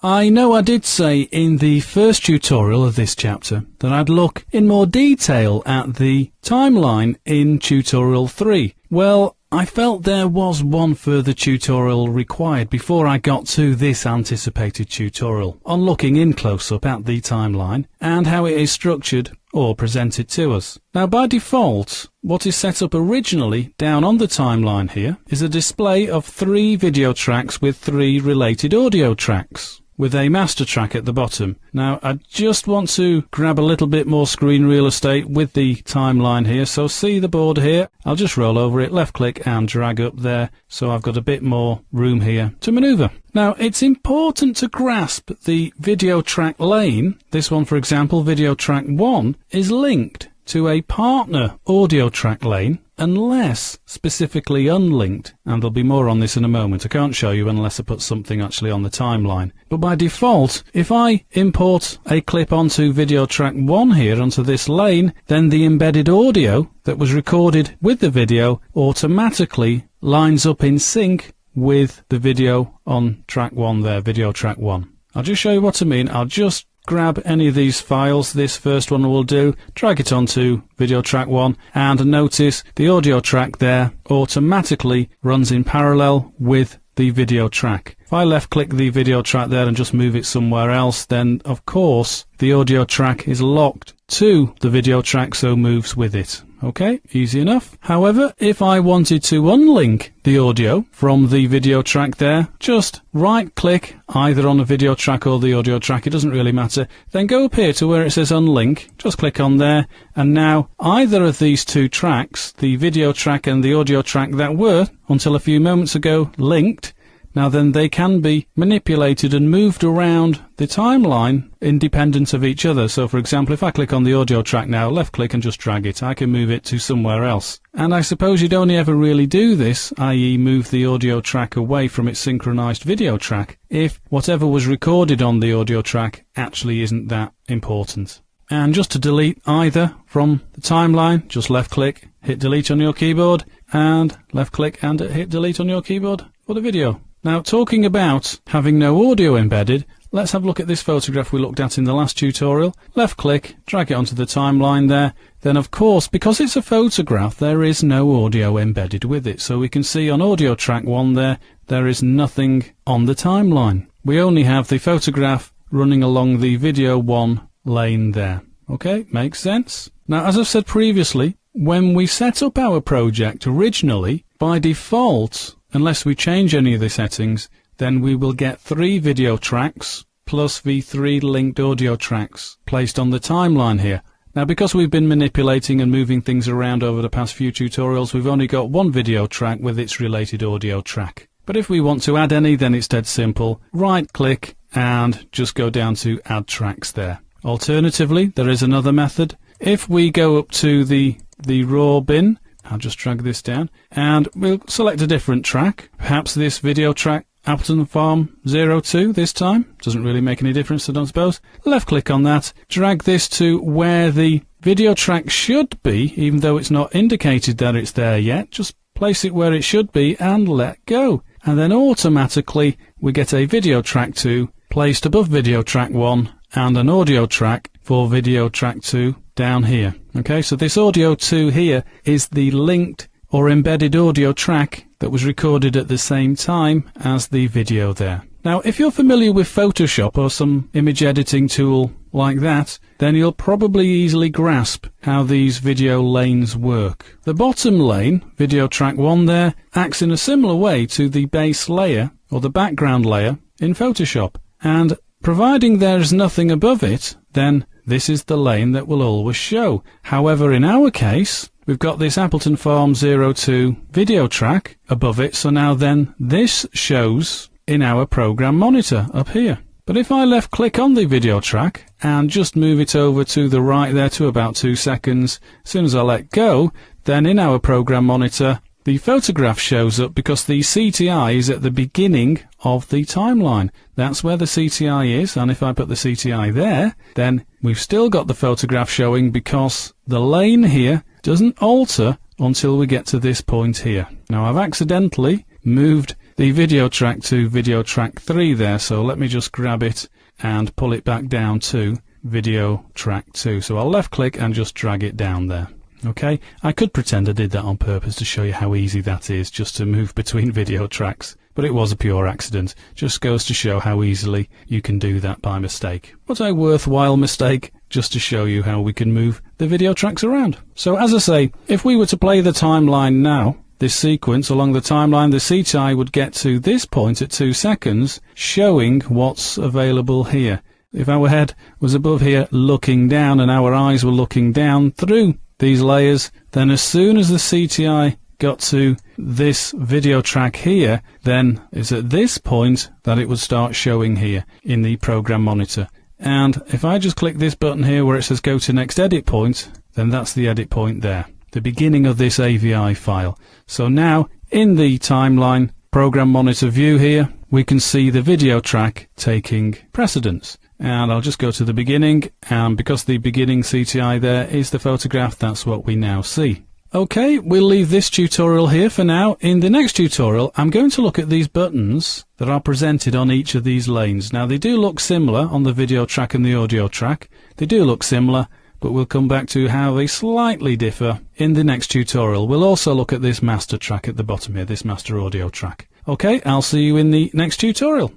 I know I did say in the first tutorial of this chapter that I'd look in more detail at the timeline in tutorial 3. Well, I felt there was one further tutorial required before I got to this anticipated tutorial on looking in close-up at the timeline and how it is structured or presented to us. Now by default, what is set up originally down on the timeline here is a display of 3 video tracks with 3 related audio tracks, with a master track at the bottom. Now I just want to grab a little bit more screen real estate with the timeline here, so see the board here, I'll just roll over it, left click and drag up there, so I've got a bit more room here to maneuver. Now it's important to grasp the video track lane. This one, for example, video track 1, is linked to a partner audio track lane unless specifically unlinked, and there'll be more on this in a moment. I can't show you unless I put something actually on the timeline. But by default, if I import a clip onto video track 1 here onto this lane, then the embedded audio that was recorded with the video automatically lines up in sync with the video on track 1 there, video track 1. I'll just show you what I mean. I'll just grab any of these files. This first one will do, drag it onto video track 1, and notice the audio track there automatically runs in parallel with the video track. If I left click the video track there and just move it somewhere else, then of course the audio track is locked to the video track, so moves with it. Okay, easy enough. However, if I wanted to unlink the audio from the video track there, just right click either on the video track or the audio track, it doesn't really matter, then go up here to where it says unlink, just click on there, and now either of these 2 tracks, the video track and the audio track that were, until a few moments ago, linked, now then they can be manipulated and moved around the timeline independent of each other. So for example, if I click on the audio track now, left click and just drag it, I can move it to somewhere else. And I suppose you'd only ever really do this, i.e. move the audio track away from its synchronized video track, if whatever was recorded on the audio track actually isn't that important. And just to delete either from the timeline, just left click, hit delete on your keyboard, and left click and hit delete on your keyboard for the video. Now, talking about having no audio embedded, let's have a look at this photograph we looked at in the last tutorial. Left click, drag it onto the timeline there. Then of course, because it's a photograph, there is no audio embedded with it. So we can see on audio track 1 there is nothing on the timeline. We only have the photograph running along the video 1 lane there. Okay, makes sense. Now, as I've said previously, when we set up our project originally, by default, unless we change any of the settings, then we will get 3 video tracks plus the 3 linked audio tracks placed on the timeline here. Now, because we've been manipulating and moving things around over the past few tutorials, we've only got 1 video track with its related audio track. But if we want to add any, then it's dead simple. Right click and just go down to add tracks there. Alternatively, there is another method. If we go up to the raw bin, I'll just drag this down and we'll select a different track. Perhaps this video track, Appleton Farm 02 this time. Doesn't really make any difference, I don't suppose. Left click on that, drag this to where the video track should be, even though it's not indicated that it's there yet. Just place it where it should be and let go. And then automatically we get a video track 2 placed above video track 1 and an audio track for video track 2 down here. Okay, so this audio 2 here is the linked or embedded audio track that was recorded at the same time as the video there. Now, if you're familiar with Photoshop or some image editing tool like that, then you'll probably easily grasp how these video lanes work. The bottom lane, video track 1 there, acts in a similar way to the base layer or the background layer in Photoshop. And providing there's nothing above it, then this is the lane that will always show. However, in our case, we've got this Appleton Farm 02 video track above it, so now then this shows in our program monitor up here. But if I left click on the video track and just move it over to the right there to about 2 seconds, as soon as I let go, then in our program monitor the photograph shows up because the CTI is at the beginning of the timeline. That's where the CTI is, and if I put the CTI there, then we've still got the photograph showing because the lane here doesn't alter until we get to this point here. Now, I've accidentally moved the video track to video track 3 there, so let me just grab it and pull it back down to video track 2. So I'll left click and just drag it down there. Okay, I could pretend I did that on purpose to show you how easy that is, just to move between video tracks, but it was a pure accident. Just goes to show how easily you can do that by mistake. But a worthwhile mistake, just to show you how we can move the video tracks around. So as I say, if we were to play the timeline now, this sequence along the timeline, the CTI would get to this point at 2 seconds, showing what's available here. If our head was above here looking down and our eyes were looking down through these layers, then as soon as the CTI got to this video track here, then it's at this point that it would start showing here in the program monitor. And if I just click this button here where it says go to next edit point, then that's the edit point there, the beginning of this AVI file. So now in the timeline program monitor view here, we can see the video track taking precedence. And I'll just go to the beginning, and because the beginning CTI there is the photograph, that's what we now see. Okay, we'll leave this tutorial here for now. In the next tutorial, I'm going to look at these buttons that are presented on each of these lanes. Now, they do look similar on the video track and the audio track. They do look similar, but we'll come back to how they slightly differ in the next tutorial. We'll also look at this master track at the bottom here, this master audio track. Okay, I'll see you in the next tutorial.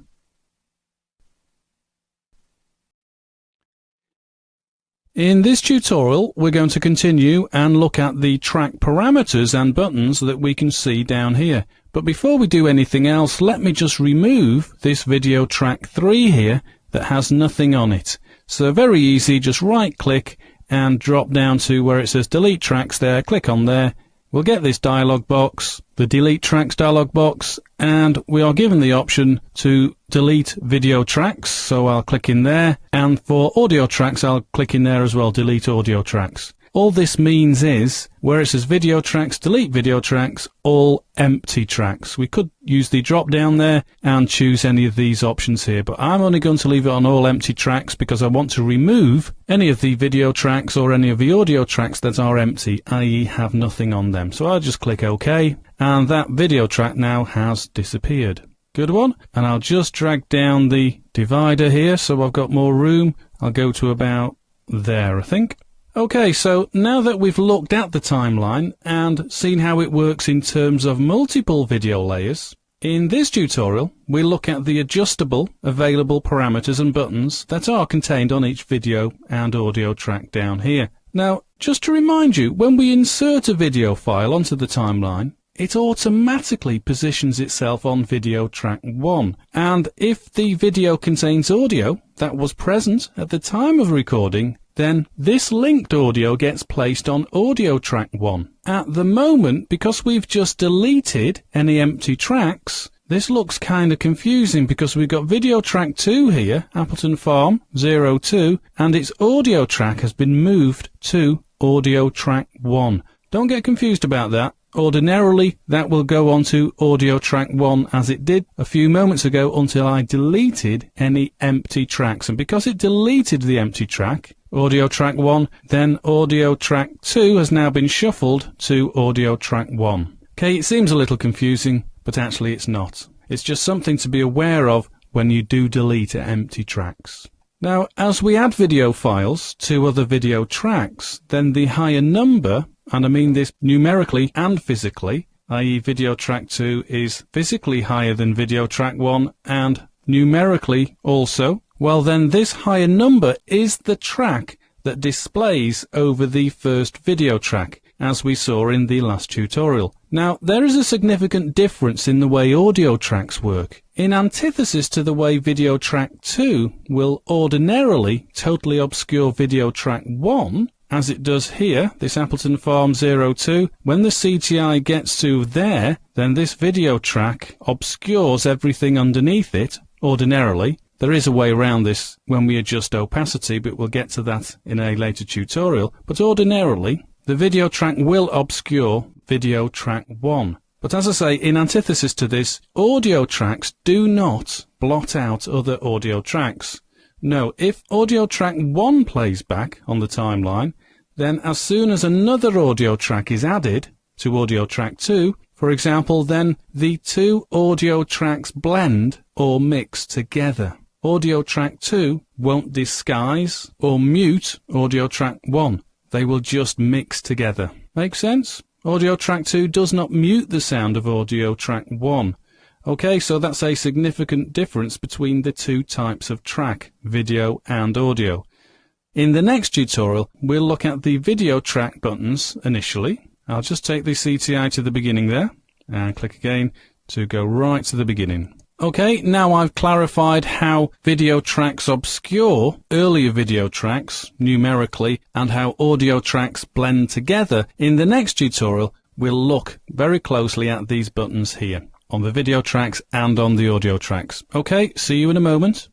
In this tutorial, we're going to continue and look at the track parameters and buttons that we can see down here. But before we do anything else, let me just remove this video track 3 here that has nothing on it. So very easy, just right click and drop down to where it says delete tracks there, click on there. We'll get this dialog box, the delete tracks dialog box, and we are given the option to delete video tracks, so I'll click in there, and for audio tracks I'll click in there as well, delete audio tracks. All this means is, where it says video tracks, delete video tracks, all empty tracks. We could use the drop down there and choose any of these options here, but I'm only going to leave it on all empty tracks because I want to remove any of the video tracks or any of the audio tracks that are empty, i.e. have nothing on them. So I'll just click OK, and that video track now has disappeared. Good one. And I'll just drag down the divider here so I've got more room. I'll go to about there, I think. Okay, so now that we've looked at the timeline and seen how it works in terms of multiple video layers, in this tutorial we'll look at the adjustable available parameters and buttons that are contained on each video and audio track down here. Now, just to remind you, when we insert a video file onto the timeline, it automatically positions itself on video track 1. And if the video contains audio that was present at the time of recording, then this linked audio gets placed on audio track 1. At the moment, because we've just deleted any empty tracks, this looks kind of confusing because we've got video track 2 here, Appleton Farm 02, and its audio track has been moved to audio track 1. Don't get confused about that. Ordinarily, that will go on to audio track 1 as it did a few moments ago until I deleted any empty tracks. And because it deleted the empty track, audio track 1, then audio track 2 has now been shuffled to audio track 1. Okay, it seems a little confusing, but actually it's not. It's just something to be aware of when you do delete empty tracks. Now, as we add video files to other video tracks, then the higher number, and I mean this numerically and physically, i.e. video track 2 is physically higher than video track 1 and numerically also, well then this higher number is the track that displays over the first video track, as we saw in the last tutorial. Now, there is a significant difference in the way audio tracks work. In antithesis to the way video track 2 will ordinarily totally obscure video track 1, as it does here, this Appleton Farm 02, when the CTI gets to there, then this video track obscures everything underneath it, ordinarily. There is a way around this when we adjust opacity, but we'll get to that in a later tutorial. But ordinarily, the video track will obscure video track 1. But as I say, in antithesis to this, audio tracks do not blot out other audio tracks. No, if audio track 1 plays back on the timeline, then as soon as another audio track is added to audio track 2, for example, then the two audio tracks blend or mix together. Audio track 2 won't disguise or mute audio track 1. They will just mix together. Make sense? Audio track 2 does not mute the sound of audio track 1. Okay, so that's a significant difference between the two types of track, video and audio. In the next tutorial, we'll look at the video track buttons initially. I'll just take the CTI to the beginning there and click again to go right to the beginning. Okay, now I've clarified how video tracks obscure earlier video tracks numerically and how audio tracks blend together. In the next tutorial, we'll look very closely at these buttons here on the video tracks and on the audio tracks. Okay, see you in a moment.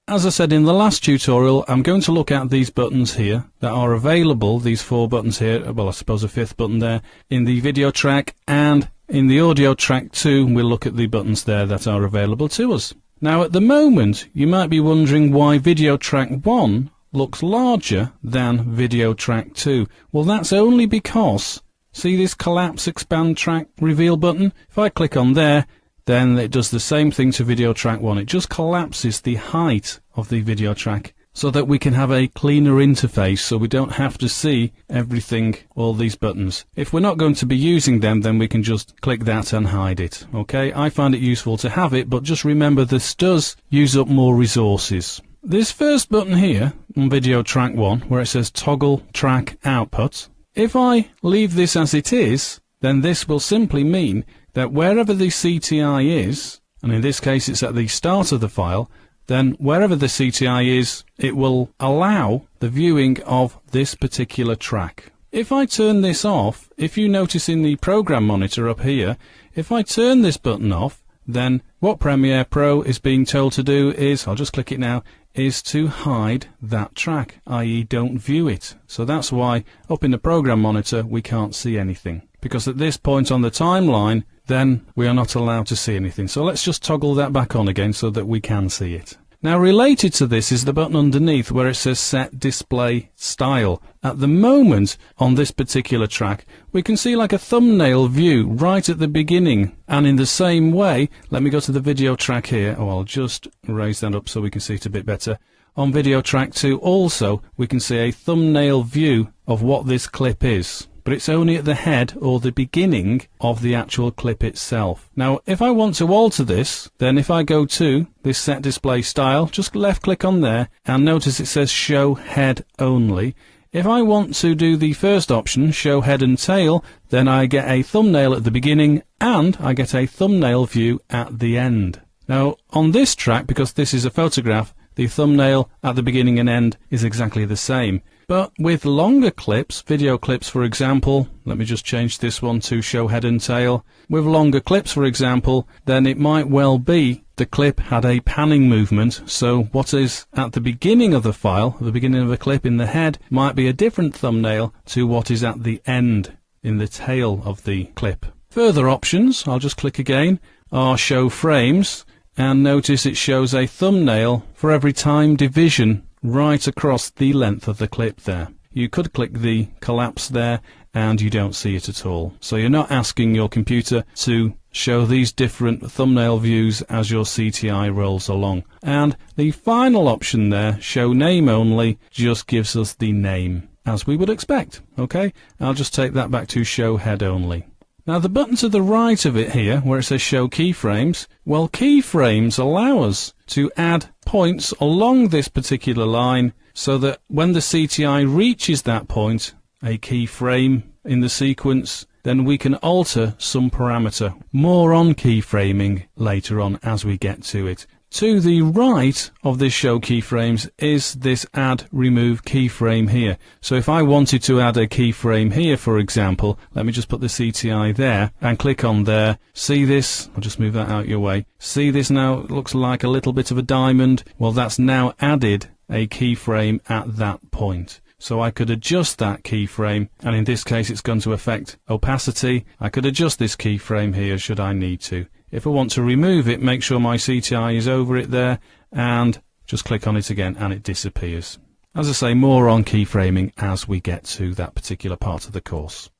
As I said in the last tutorial, I'm going to look at these buttons here that are available, these 4 buttons here, well I suppose a 5th button there, in the video track, and in the audio track too, we'll look at the buttons there that are available to us. Now at the moment, you might be wondering why video track 1 looks larger than video track 2. Well, that's only because, see this collapse, expand, track, reveal button? If I click on there, then it does the same thing to video track 1. It just collapses the height of the video track so that we can have a cleaner interface, so we don't have to see everything, all these buttons. If we're not going to be using them, then we can just click that and hide it. Okay, I find it useful to have it, but just remember this does use up more resources. This first button here on video track 1, where it says toggle track output, if I leave this as it is, then this will simply mean that wherever the CTI is, and in this case it's at the start of the file, then wherever the CTI is, it will allow the viewing of this particular track. If I turn this off, if you notice in the program monitor up here, if I turn this button off, then what Premiere Pro is being told to do is, I'll just click it now, is to hide that track, i.e. don't view it. So that's why up in the program monitor we can't see anything, because at this point on the timeline then we are not allowed to see anything. So let's just toggle that back on again so that we can see it. Now related to this is the button underneath where it says set display style. At the moment on this particular track we can see like a thumbnail view right at the beginning, and in the same way, let me go to the video track here. Oh, I'll just raise that up so we can see it a bit better. On video track 2 also we can see a thumbnail view of what this clip is. but it's only at the head or the beginning of the actual clip itself. Now, if I want to alter this, then if I go to this set display style, just left click on there, and notice it says show head only. If I want to do the first option, show head and tail, then I get a thumbnail at the beginning and I get a thumbnail view at the end. Now, on this track, because this is a photograph, the thumbnail at the beginning and end is exactly the same. But with longer clips, video clips for example, let me just change this one to show head and tail. With longer clips for example, then it might well be the clip had a panning movement, so what is at the beginning of the file, at the beginning of a clip in the head, might be a different thumbnail to what is at the end, in the tail of the clip. Further options, I'll just click again, are show frames, and notice it shows a thumbnail for every time division right across the length of the clip there. You could click the collapse there and you don't see it at all. So you're not asking your computer to show these different thumbnail views as your CTI rolls along. And the final option there, show name only, just gives us the name as we would expect. Okay, I'll just take that back to show head only. Now the button to the right of it here, where it says show keyframes, well, keyframes allow us to add points along this particular line so that when the CTI reaches that point, a keyframe in the sequence, then we can alter some parameter. More on keyframing later on as we get to it. To the right of this show keyframes is this add remove keyframe here. So if I wanted to add a keyframe here, for example, let me just put the CTI there and click on there. See this? I'll just move that out your way. See this now? It looks like a little bit of a diamond. Well, that's now added a keyframe at that point. So I could adjust that keyframe, and in this case it's going to affect opacity. I could adjust this keyframe here should I need to. If I want to remove it, make sure my CTI is over it there and just click on it again and it disappears. As I say, more on keyframing as we get to that particular part of the course.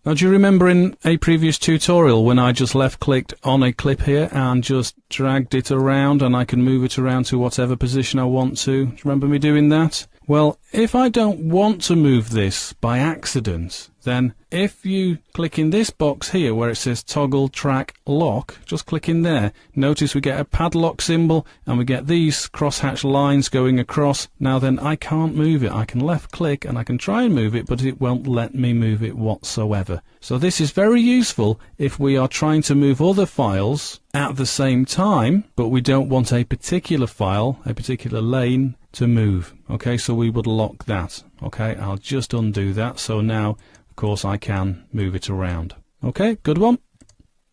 Now, do you remember in a previous tutorial when I just left clicked on a clip here and just dragged it around and I can move it around to whatever position I want to? Do you remember me doing that? Well, if I don't want to move this by accident, then if you click in this box here where it says toggle track lock, just click in there. Notice we get a padlock symbol and we get these crosshatch lines going across. Now then, I can't move it. I can left click and I can try and move it, but it won't let me move it whatsoever. So this is very useful if we are trying to move other files at the same time, but we don't want a particular file, a particular lane to move. Okay, so we would lock that. Okay, I'll just undo that. So now, of course, I can move it around. Okay, good one.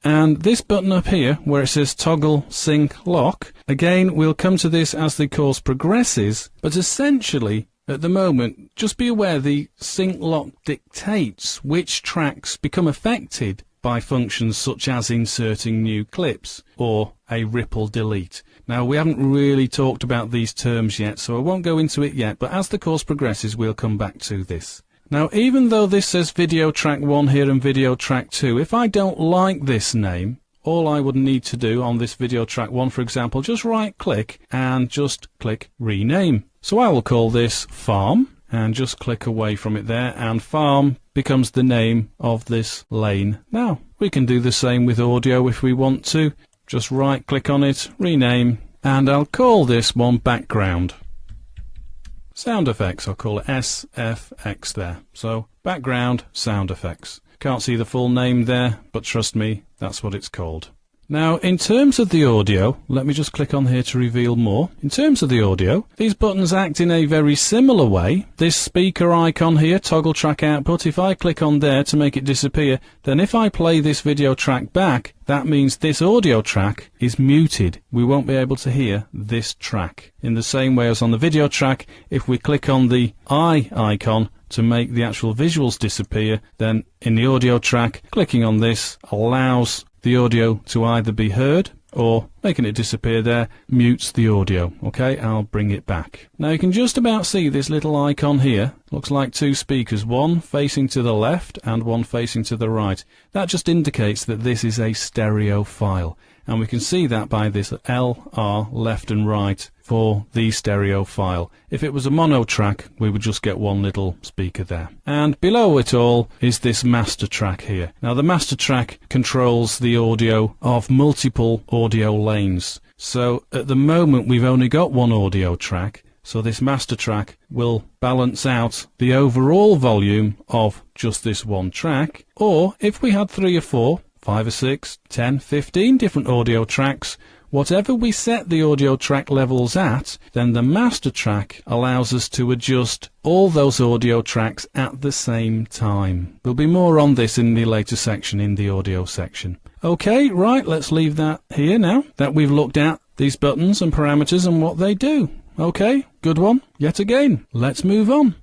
And this button up here where it says toggle sync lock, again, we'll come to this as the course progresses, but essentially at the moment, just be aware the sync lock dictates which tracks become affected by functions such as inserting new clips or a ripple delete. Now, we haven't really talked about these terms yet, so I won't go into it yet, but as the course progresses, we'll come back to this. Now, even though this says video track 1 here and video track 2, if I don't like this name, all I would need to do on this video track 1, for example, just right click and just click rename. So I will call this farm and just click away from it there, and farm becomes the name of this lane. Now, we can do the same with audio if we want to. Just right click on it, rename, and I'll call this one background. Sound effects, I'll call it SFX there. So background sound effects. Can't see the full name there, but trust me, that's what it's called. Now, in terms of the audio, let me just click on here to reveal more. In terms of the audio, these buttons act in a very similar way. This speaker icon here, toggle track output, if I click on there to make it disappear, then if I play this video track back, that means this audio track is muted. We won't be able to hear this track. In the same way as on the video track, if we click on the eye icon to make the actual visuals disappear, then in the audio track, clicking on this allows the audio to either be heard or, making it disappear there, mutes the audio. Okay, I'll bring it back. Now you can just about see this little icon here. Looks like two speakers, one facing to the left and one facing to the right. That just indicates that this is a stereo file. and we can see that by this L, R, left and right for the stereo file. If it was a mono track, we would just get one little speaker there. And below it all is this master track here. Now the master track controls the audio of multiple audio lanes. So at the moment we've only got one audio track, so this master track will balance out the overall volume of just this one track. Or if we had 3 or 4, 5 or 6, 10, 15 different audio tracks, whatever we set the audio track levels at, then the master track allows us to adjust all those audio tracks at the same time. There'll be more on this in the later section, in the audio section. Okay, right, let's leave that here now that we've looked at these buttons and parameters and what they do. Okay, good one, yet again. Let's move on.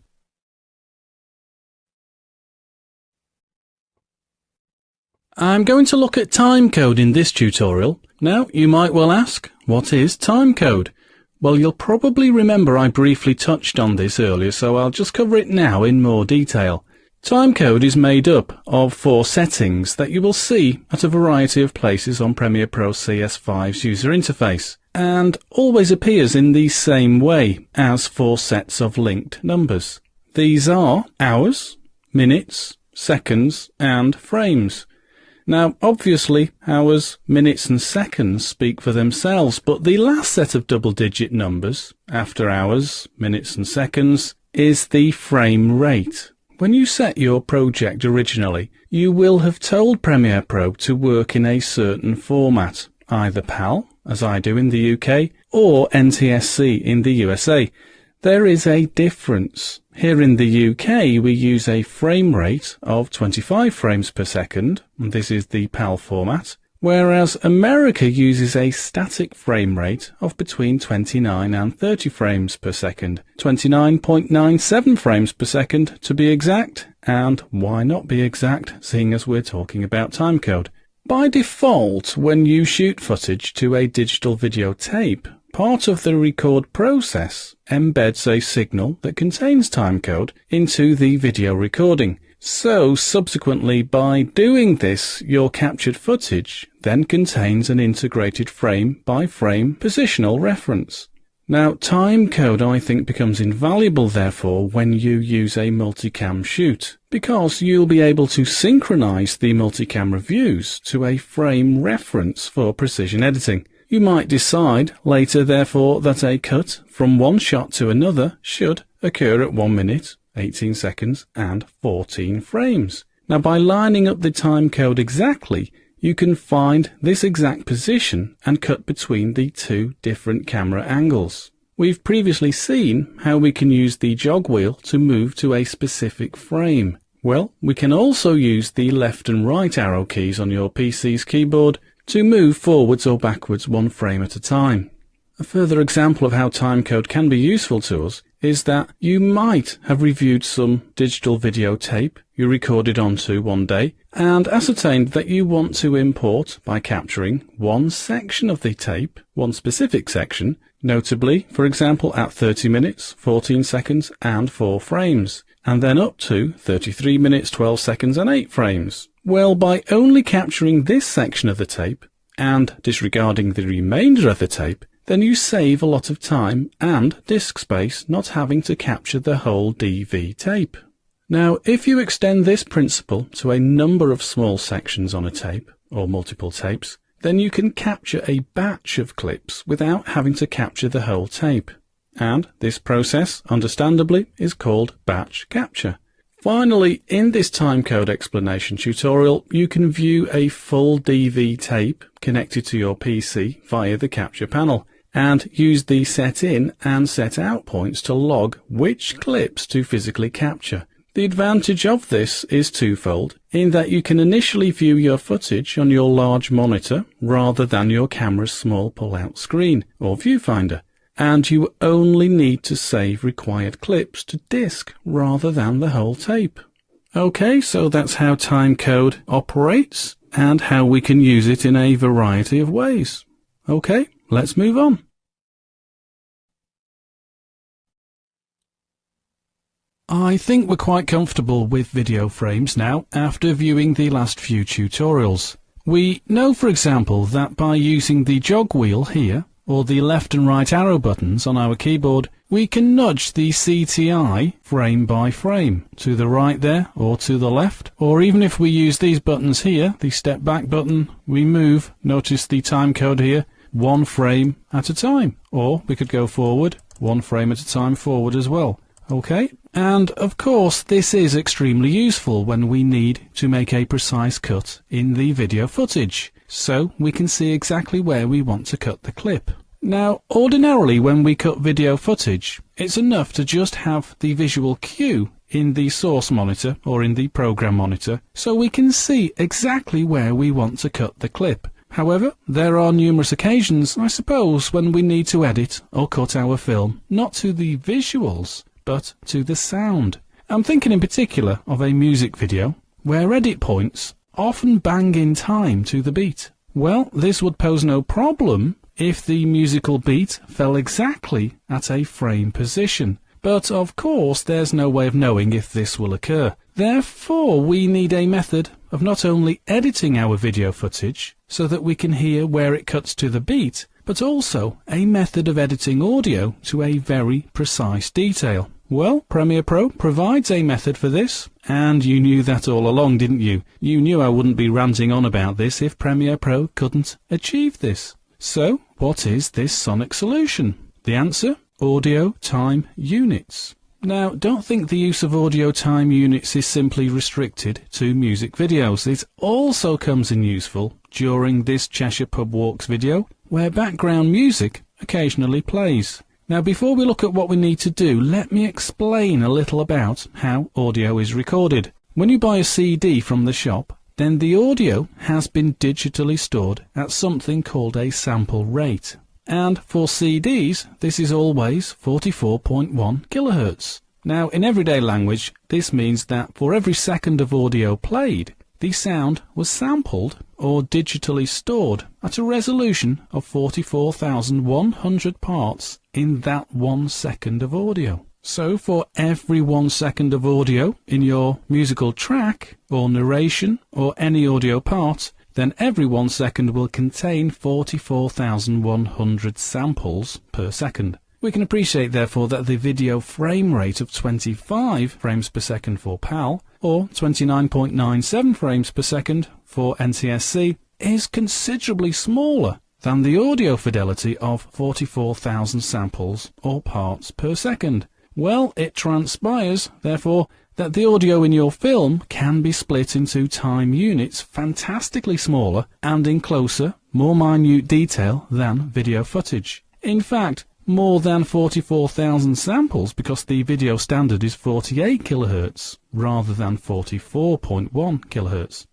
I'm going to look at timecode in this tutorial. Now, you might well ask, what is timecode? Well, you'll probably remember I briefly touched on this earlier, so I'll just cover it now in more detail. Timecode is made up of 4 settings that you will see at a variety of places on Premiere Pro CS5's user interface, and always appears in the same way as 4 sets of linked numbers. These are hours, minutes, seconds, and frames. Now, obviously, hours, minutes and seconds speak for themselves, but the last set of double-digit numbers, after hours, minutes and seconds, is the frame rate. When you set your project originally, you will have told Premiere Pro to work in a certain format, either PAL, as I do in the UK, or NTSC in the USA. There is a difference. Here in the UK, we use a frame rate of 25 frames per second, and this is the PAL format, whereas America uses a static frame rate of between 29 and 30 frames per second, 29.97 frames per second to be exact, and why not be exact, seeing as we're talking about timecode. By default, when you shoot footage to a digital video tape, part of the record process embeds a signal that contains timecode into the video recording. So, subsequently, by doing this, your captured footage then contains an integrated frame-by-frame positional reference. Now, timecode, I think, becomes invaluable, therefore, when you use a multicam shoot, because you'll be able to synchronize the multicam views to a frame reference for precision editing. You might decide later, therefore, that a cut from one shot to another should occur at 1 minute, 18 seconds, and 14 frames. Now, by lining up the timecode exactly, you can find this exact position and cut between the 2 different camera angles. We've previously seen how we can use the jog wheel to move to a specific frame. Well, we can also use the left and right arrow keys on your PC's keyboard to move forwards or backwards 1 frame at a time. A further example of how timecode can be useful to us is that you might have reviewed some digital video tape you recorded onto one day and ascertained that you want to import by capturing one section of the tape, one specific section, notably, for example, at 30 minutes, 14 seconds and 4 frames, and then up to 33 minutes, 12 seconds and 8 frames. Well, by only capturing this section of the tape and disregarding the remainder of the tape, then you save a lot of time and disk space not having to capture the whole DV tape. Now, if you extend this principle to a number of small sections on a tape, or multiple tapes, then you can capture a batch of clips without having to capture the whole tape. And this process, understandably, is called batch capture. Finally, in this timecode explanation tutorial, you can view a full DV tape connected to your PC via the capture panel and use the set in and set out points to log which clips to physically capture. The advantage of this is twofold, in that you can initially view your footage on your large monitor rather than your camera's small pull-out screen or viewfinder, and you only need to save required clips to disk rather than the whole tape. Okay, so that's how timecode operates and how we can use it in a variety of ways. Okay, let's move on. I think we're quite comfortable with video frames now after viewing the last few tutorials. We know, for example, that by using the jog wheel here, or the left and right arrow buttons on our keyboard, we can nudge the CTI frame by frame, to the right there or to the left. Or even if we use these buttons here, the step back button, we move, notice the time code here, 1 frame at a time. Or we could go forward, 1 frame at a time forward as well. Okay, and of course this is extremely useful when we need to make a precise cut in the video footage, so we can see exactly where we want to cut the clip. Now, ordinarily when we cut video footage, it's enough to just have the visual cue in the source monitor or in the program monitor, so we can see exactly where we want to cut the clip. However, there are numerous occasions, I suppose, when we need to edit or cut our film, not to the visuals, but to the sound. I'm thinking in particular of a music video, where edit points often bang in time to the beat. Well, this would pose no problem if the musical beat fell exactly at a frame position. But of course there's no way of knowing if this will occur. Therefore we need a method of not only editing our video footage so that we can hear where it cuts to the beat, but also a method of editing audio to a very precise detail. Well, Premiere Pro provides a method for this, and you knew that all along, didn't you? You knew I wouldn't be ranting on about this if Premiere Pro couldn't achieve this. So, what is this sonic solution? The answer? Audio time units. Now, don't think the use of audio time units is simply restricted to music videos. It also comes in useful during this Cheshire Pub Walks video, where background music occasionally plays. Now, before we look at what we need to do, let me explain a little about how audio is recorded. When you buy a CD from the shop, then the audio has been digitally stored at something called a sample rate. And for CDs, this is always 44.1 kHz. Now, in everyday language, this means that for every second of audio played, the sound was sampled or digitally stored at a resolution of 44,100 parts in that 1 second of audio. So for every 1 second of audio in your musical track or narration or any audio part, then every 1 second will contain 44,100 samples per second. We can appreciate therefore that the video frame rate of 25 frames per second for PAL or 29.97 frames per second for NTSC is considerably smaller than the audio fidelity of 44,000 samples or parts per second. Well, it transpires, therefore, that the audio in your film can be split into time units fantastically smaller and in closer, more minute detail than video footage. In fact, more than 44,000 samples because the video standard is 48 kHz rather than 44.1 kHz.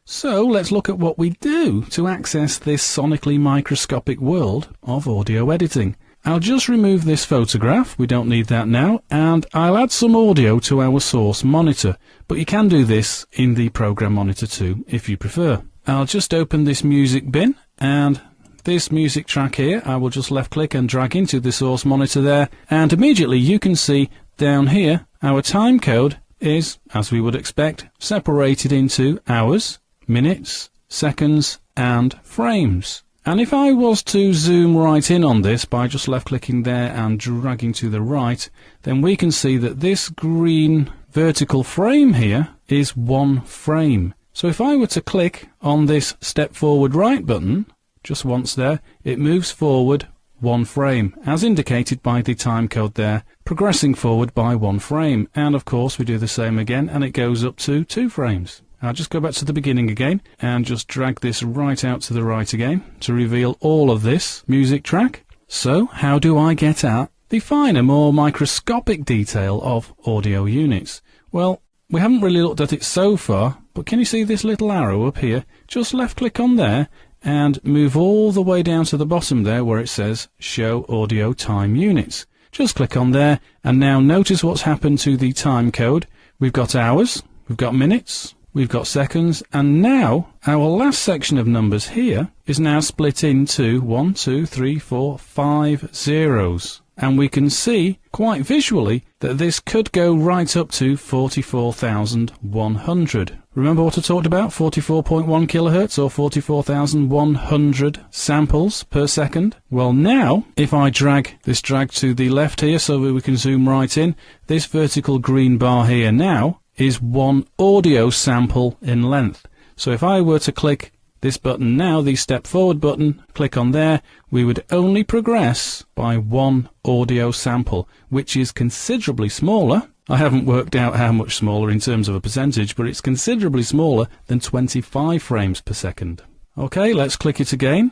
So let's look at what we do to access this sonically microscopic world of audio editing. I'll just remove this photograph, we don't need that now, and I'll add some audio to our source monitor, but you can do this in the program monitor too if you prefer. I'll just open this music bin, and this music track here I will just left click and drag into the source monitor there, and immediately you can see down here our time code is, as we would expect, separated into hours, minutes, seconds and frames. And if I was to zoom right in on this by just left clicking there and dragging to the right, then we can see that this green vertical frame here is 1 frame. So if I were to click on this step forward right button just once there, it moves forward 1 frame, as indicated by the time code there, progressing forward by 1 frame. And of course we do the same again and it goes up to 2 frames. I'll just go back to the beginning again and just drag this right out to the right again to reveal all of this music track. So how do I get at the finer, more microscopic detail of audio units? Well, we haven't really looked at it so far, but can you see this little arrow up here? Just left click on there and move all the way down to the bottom there where it says Show Audio Time Units. Just click on there and now notice what's happened to the time code. We've got hours, we've got minutes, we've got seconds, and now our last section of numbers here is now split into 1, 2, 3, 4, 5 zeros. and we can see quite visually that this could go right up to 44,100. Remember what I talked about? 44.1 kilohertz or 44,100 samples per second. Well, now, if I drag to the left here so that we can zoom right in, this vertical green bar here now is one audio sample in length. So if I were to click this button now, the step forward button, click on there, we would only progress by one audio sample, which is considerably smaller. I haven't worked out how much smaller in terms of a percentage, but it's considerably smaller than 25 frames per second. Okay, let's click it again.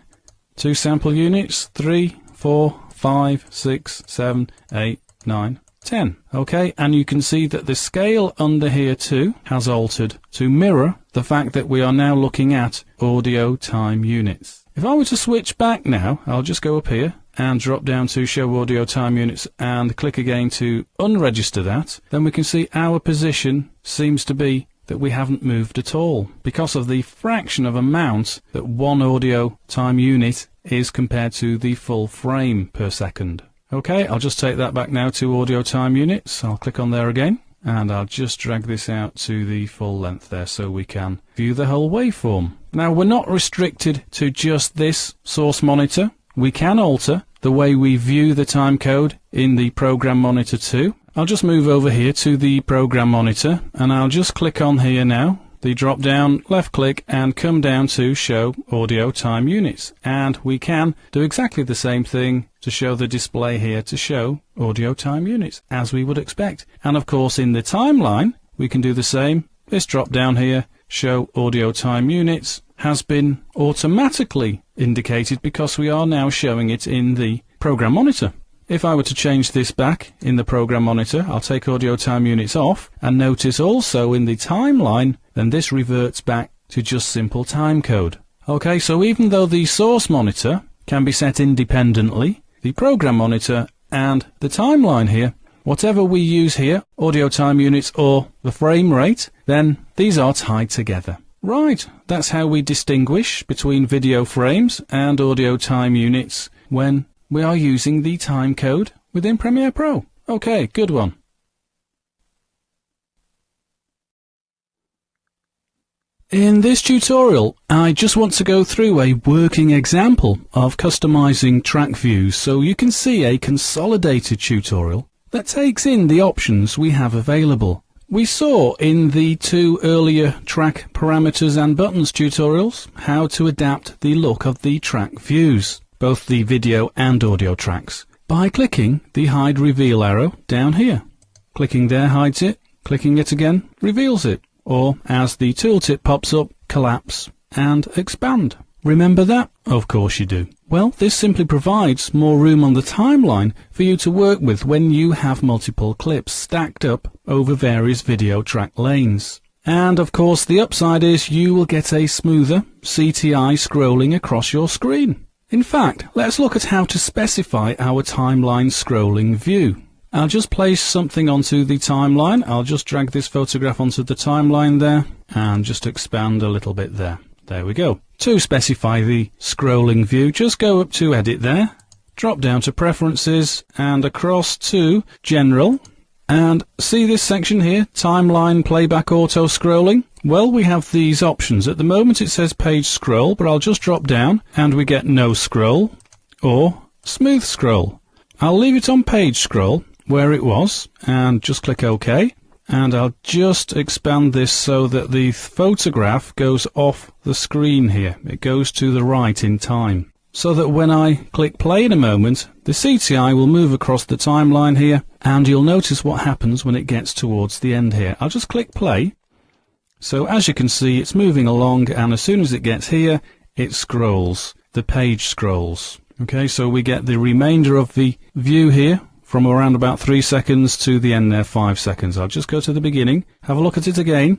2 sample units, 3, 4, 5, 6, 7, 8, 9, 10. Okay, and you can see that the scale under here too has altered to mirror the fact that we are now looking at audio time units. If I were to switch back now, I'll just go up here and drop down to show audio time units and click again to unregister that, then we can see our position seems to be that we haven't moved at all because of the fraction of amount that one audio time unit is compared to the full frame per second. Okay, I'll just take that back now to audio time units. I'll click on there again and I'll just drag this out to the full length there so we can view the whole waveform. Now, we're not restricted to just this source monitor. We can alter the way we view the time code in the program monitor too. I'll just move over here to the program monitor and I'll just click on here now, the drop down, left click and come down to show audio time units. And we can do exactly the same thing to show the display here to show audio time units as we would expect. And of course in the timeline we can do the same. This drop down here, show audio time units, has been automatically indicated because we are now showing it in the program monitor. If I were to change this back in the program monitor, I'll take audio time units off and notice also in the timeline, then this reverts back to just simple time code. Okay, so even though the source monitor can be set independently, the program monitor and the timeline here, whatever we use here, audio time units or the frame rate, then these are tied together. Right, that's how we distinguish between video frames and audio time units when we are using the time code within Premiere Pro. Okay, good one. In this tutorial, I just want to go through a working example of customizing track views so you can see a consolidated tutorial that takes in the options we have available. We saw in the 2 earlier track parameters and buttons tutorials how to adapt the look of the track views, both the video and audio tracks, by clicking the hide reveal arrow down here. Clicking there hides it, clicking it again reveals it, or as the tooltip pops up, collapse and expand. Remember that? Of course you do. Well, this simply provides more room on the timeline for you to work with when you have multiple clips stacked up over various video track lanes. And of course the upside is you will get a smoother CTI scrolling across your screen. In fact, let's look at how to specify our timeline scrolling view. I'll just place something onto the timeline. I'll just drag this photograph onto the timeline there and just expand a little bit there. There we go. To specify the scrolling view, just go up to Edit there, drop down to Preferences and across to General, and see this section here, Timeline Playback Auto Scrolling? Well, we have these options. At the moment it says Page Scroll, but I'll just drop down and we get No Scroll or Smooth Scroll. I'll leave it on Page Scroll where it was and just click OK. And I'll just expand this so that the photograph goes off the screen here. It goes to the right in time. So that when I click play in a moment, the CTI will move across the timeline here, and you'll notice what happens when it gets towards the end here. I'll just click play. So as you can see, it's moving along, and as soon as it gets here, it scrolls. The page scrolls. Okay, so we get the remainder of the view here, from around about 3 seconds to the end there, 5 seconds. I'll just go to the beginning, have a look at it again.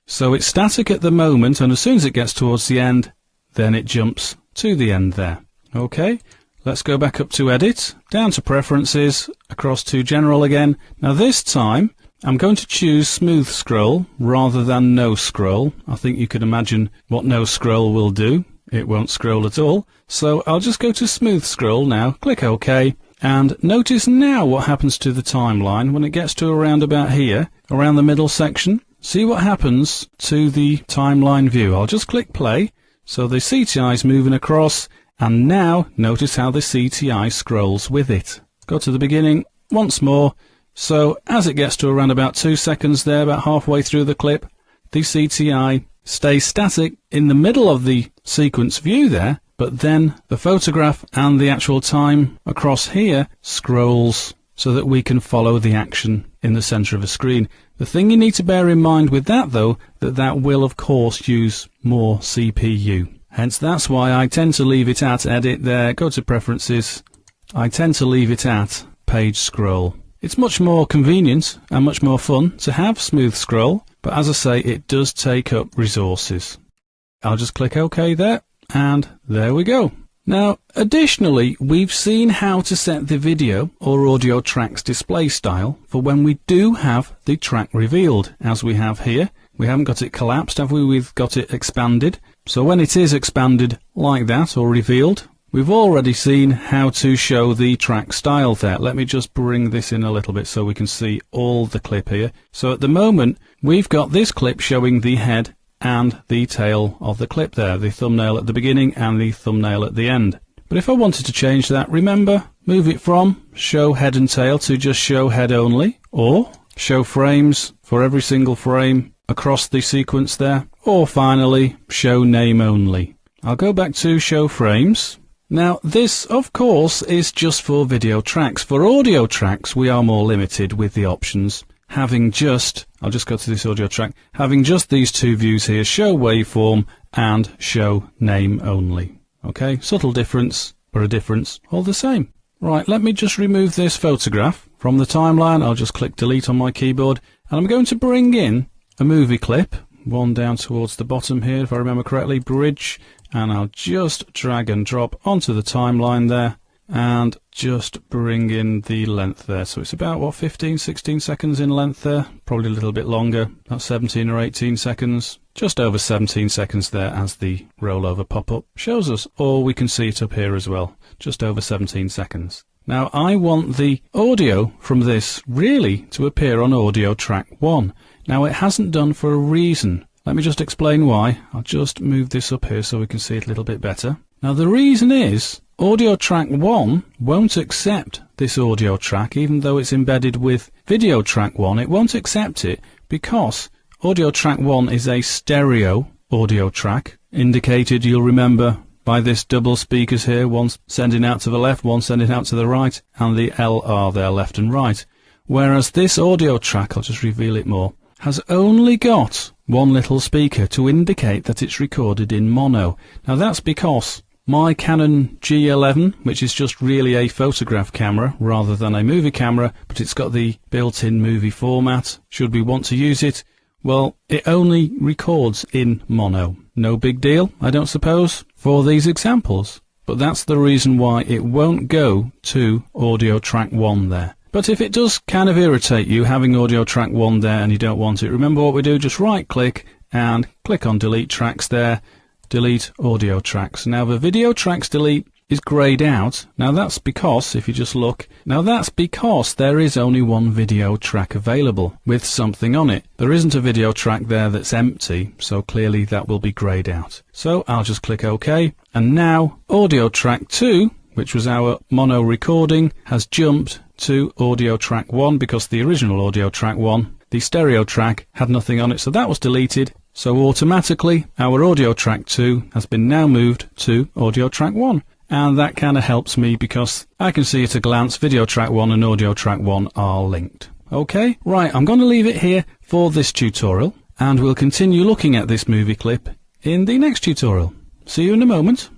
So it's static at the moment, and as soon as it gets towards the end, then it jumps to the end there. Okay, let's go back up to Edit, down to Preferences, across to General again. Now this time, I'm going to choose Smooth Scroll rather than No Scroll. I think you can imagine what No Scroll will do. It won't scroll at all. So I'll just go to Smooth Scroll now, click OK, And notice now what happens to the timeline when it gets to around about here, around the middle section. See what happens to the timeline view. I'll just click play. So the CTI is moving across, and now notice how the CTI scrolls with it. Go to the beginning once more. So as it gets to around about 2 seconds there, about halfway through the clip, the CTI stays static in the middle of the sequence view there, but then the photograph and the actual time across here scrolls so that we can follow the action in the center of a screen. The thing you need to bear in mind with that, though, that will of course use more CPU. Hence that's why I tend to leave it at edit there, go to preferences. I tend to leave it at page scroll. It's much more convenient and much more fun to have smooth scroll, but as I say, it does take up resources. I'll just click OK there, and there we go. Now, additionally, we've seen how to set the video or audio track's display style for when we do have the track revealed, as we have here. We haven't got it collapsed, have we? We've got it expanded. So when it is expanded like that or revealed, we've already seen how to show the track style there. Let me just bring this in a little bit so we can see all the clip here. So at the moment, we've got this clip showing the head and the tail of the clip there, the thumbnail at the beginning and the thumbnail at the end. But if I wanted to change that, remember, move it from show head and tail to just show head only, or show frames for every single frame across the sequence there, or finally show name only. I'll go back to show frames. Now this of course is just for video tracks. For audio tracks we are more limited with the options. Having just, I'll just go to this audio track, having just these two views here, show waveform and show name only. Okay, subtle difference, but a difference all the same. Right, let me just remove this photograph from the timeline. I'll just click delete on my keyboard, and I'm going to bring in a movie clip, one down towards the bottom here, if I remember correctly, bridge, and I'll just drag and drop onto the timeline there, and just bring in the length there. So it's about, what, 15, 16 seconds in length there, probably a little bit longer, about 17 or 18 seconds, just over 17 seconds there as the rollover pop-up shows us, or we can see it up here as well, just over 17 seconds. Now I want the audio from this really to appear on audio track 1. Now it hasn't done for a reason. Let me just explain why. I'll just move this up here so we can see it a little bit better. Now the reason is audio track 1 won't accept this audio track, even though it's embedded with video track 1. It won't accept it because audio track 1 is a stereo audio track, indicated, you'll remember, by this double speakers here, one sending out to the left, one sending out to the right, and the LR there, left and right. Whereas this audio track, I'll just reveal it more, has only got one little speaker to indicate that it's recorded in mono. Now that's because my Canon G11, which is just really a photograph camera rather than a movie camera, but it's got the built-in movie format, should we want to use it, well, it only records in mono. No big deal, I don't suppose, for these examples. But that's the reason why it won't go to audio track 1 there. But if it does kind of irritate you having audio track 1 there and you don't want it, remember what we do, just right click and click on delete tracks there, delete audio tracks. Now the video tracks delete is grayed out. Now that's because, if you just look, now that's because there is only one video track available with something on it. There isn't a video track there that's empty, so clearly that will be grayed out. So I'll just click OK, and now audio track 2, which was our mono recording, has jumped to audio track 1 because the original audio track 1, the stereo track, had nothing on it, so that was deleted. So automatically our audio track 2 has been now moved to audio track 1. And that kind of helps me because I can see at a glance video track 1 and audio track 1 are linked. Okay, right, I'm going to leave it here for this tutorial, and we'll continue looking at this movie clip in the next tutorial. See you in a moment.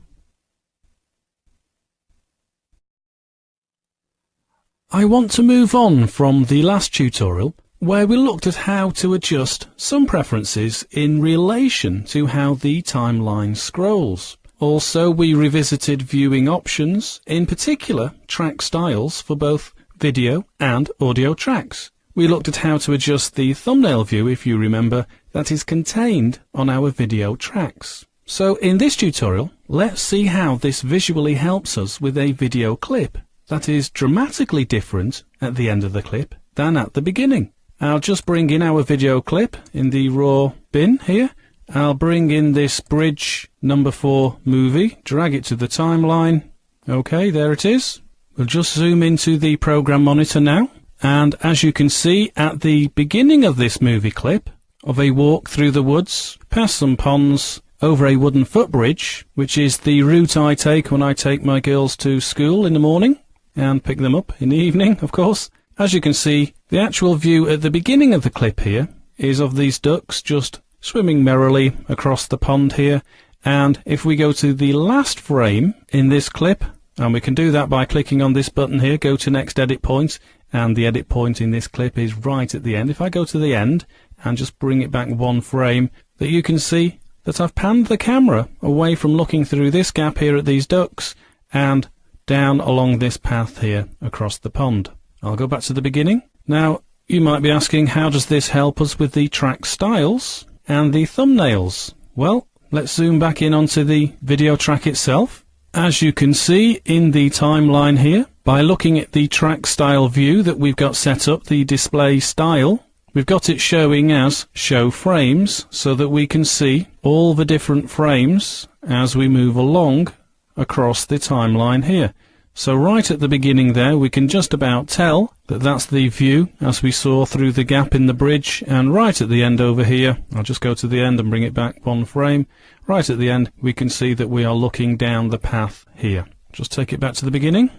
I want to move on from the last tutorial where we looked at how to adjust some preferences in relation to how the timeline scrolls. Also, we revisited viewing options, in particular track styles for both video and audio tracks. We looked at how to adjust the thumbnail view, if you remember, that is contained on our video tracks. So in this tutorial, let's see how this visually helps us with a video clip. that is dramatically different at the end of the clip than at the beginning. I'll just bring in our video clip in the raw bin here. I'll bring in this bridge number 4 movie, drag it to the timeline. Okay, there it is. We'll just zoom into the program monitor now. And as you can see, at the beginning of this movie clip of a walk through the woods, past some ponds, over a wooden footbridge, which is the route I take when I take my girls to school in the morning and pick them up in the evening, of course. As you can see, the actual view at the beginning of the clip here is of these ducks just swimming merrily across the pond here. And if we go to the last frame in this clip, and we can do that by clicking on this button here, go to next edit point, and the edit point in this clip is right at the end. If I go to the end and just bring it back 1 frame, that you can see that I've panned the camera away from looking through this gap here at these ducks and down along this path here across the pond. I'll go back to the beginning. Now, you might be asking, how does this help us with the track styles and the thumbnails? Well, let's zoom back in onto the video track itself. As you can see in the timeline here, by looking at the track style view that we've got set up, the display style, we've got it showing as show frames so that we can see all the different frames as we move along across the timeline here. So right at the beginning there, we can just about tell that that's the view as we saw through the gap in the bridge, and right at the end over here, I'll just go to the end and bring it back 1 frame. Right at the end, we can see that we are looking down the path here. Just take it back to the beginning.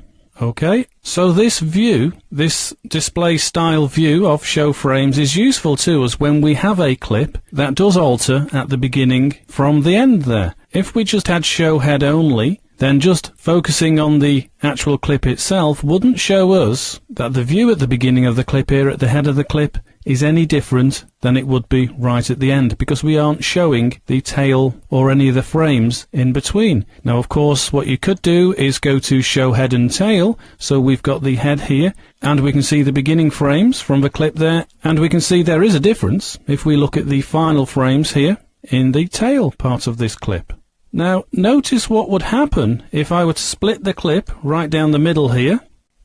Okay, so this view, this display style view of show frames is useful to us when we have a clip that does alter at the beginning from the end there. If we just had show head only, then just focusing on the actual clip itself wouldn't show us that the view at the beginning of the clip here at the head of the clip is any different than it would be right at the end, because we aren't showing the tail or any of the frames in between. Now, of course, what you could do is go to show head and tail, so we've got the head here, and we can see the beginning frames from the clip there, and we can see there is a difference if we look at the final frames here in the tail part of this clip. Now, notice what would happen if I were to split the clip right down the middle here,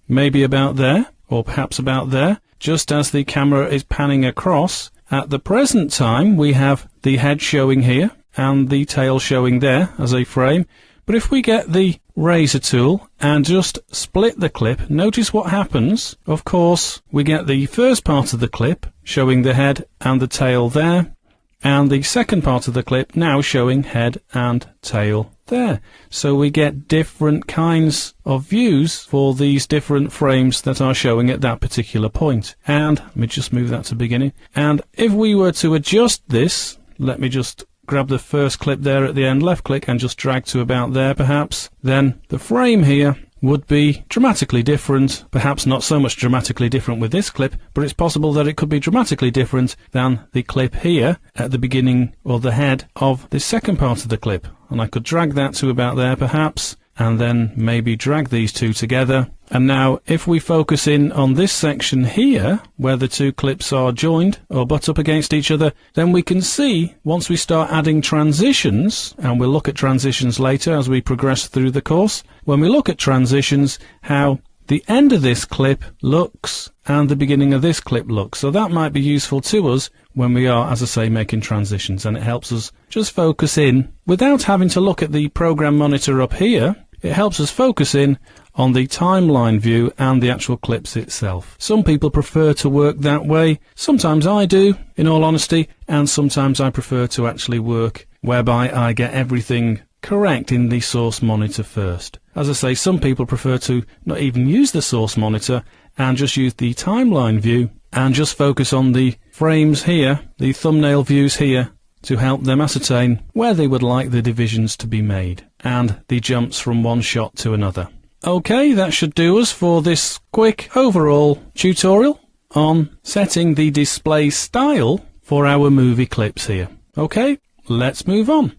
maybe about there, or perhaps about there, just as the camera is panning across. At the present time, we have the head showing here and the tail showing there as a frame. But if we get the razor tool and just split the clip, notice what happens. Of course, we get the first part of the clip showing the head and the tail there, and the second part of the clip now showing head and tail there. So we get different kinds of views for these different frames that are showing at that particular point. And let me just move that to beginning. And if we were to adjust this, let me just grab the first clip there at the end, left click, and just drag to about there perhaps, then the frame here would be dramatically different, perhaps not so much dramatically different with this clip, but it's possible that it could be dramatically different than the clip here at the beginning or the head of the second part of the clip. And I could drag that to about there perhaps, and then maybe drag these two together. And now if we focus in on this section here, where the two clips are joined or butt up against each other, then we can see once we start adding transitions, and we'll look at transitions later as we progress through the course, when we look at transitions, how the end of this clip looks and the beginning of this clip looks. So that might be useful to us when we are, as I say, making transitions, and it helps us just focus in without having to look at the program monitor up here. It helps us focus in on the timeline view and the actual clips itself. Some people prefer to work that way. Sometimes I do, in all honesty, and sometimes I prefer to actually work whereby I get everything correct in the source monitor first. As I say, some people prefer to not even use the source monitor and just use the timeline view and just focus on the frames here, the thumbnail views here, to help them ascertain where they would like the divisions to be made and the jumps from one shot to another. Okay, that should do us for this quick overall tutorial on setting the display style for our movie clips here. Okay, let's move on.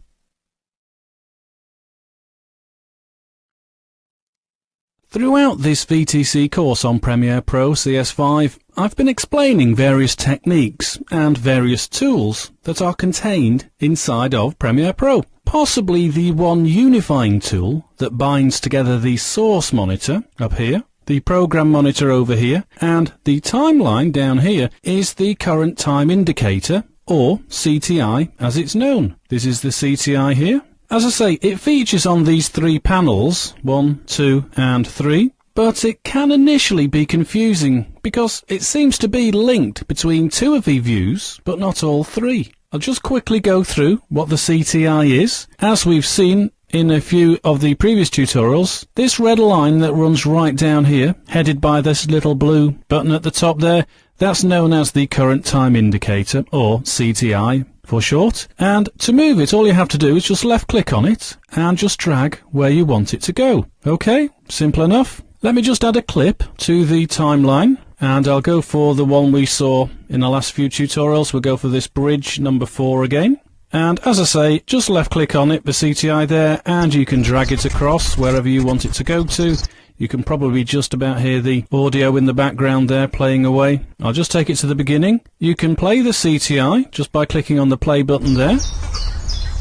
Throughout this VTC course on Premiere Pro CS5, I've been explaining various techniques and various tools that are contained inside of Premiere Pro. Possibly the one unifying tool that binds together the source monitor up here the program monitor over here, and the timeline down here is the current time indicator, or CTI as it's known. This is the CTI here. As I say, it features on these three panels, 1, 2 and 3, but it can initially be confusing because it seems to be linked between two of the views, but not all three. I'll just quickly go through what the CTI is. As we've seen in a few of the previous tutorials, this red line that runs right down here, headed by this little blue button at the top there, that's known as the current time indicator, or CTI for short. And to move it, all you have to do is just left click on it and just drag where you want it to go. Okay, simple enough. Let me just add a clip to the timeline, and I'll go for the one we saw in the last few tutorials. We'll go for this bridge number 4 again. And as I say, just left click on it, the CTI there, and you can drag it across wherever you want it to go to. You can probably just about hear the audio in the background there playing away. I'll just take it to the beginning. You can play the CTI just by clicking on the play button there.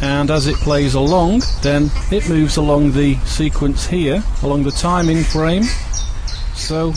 And as it plays along, then it moves along the sequence here, along the timing frame. So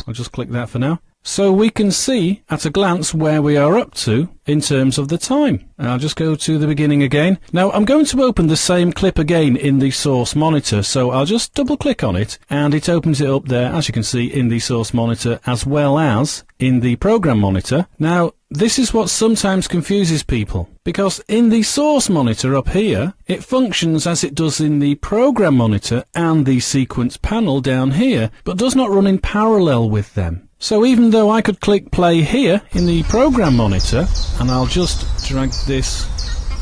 I'll just click that for now. So we can see at a glance where we are up to in terms of the time. I'll just go to the beginning again. Now I'm going to open the same clip again in the source monitor, so I'll just double click on it and it opens it up there, as you can see, in the source monitor as well as in the program monitor. Now this is what sometimes confuses people, because in the source monitor up here it functions as it does in the program monitor and the sequence panel down here, but does not run in parallel with them. So even though I could click play here in the program monitor, and I'll just drag this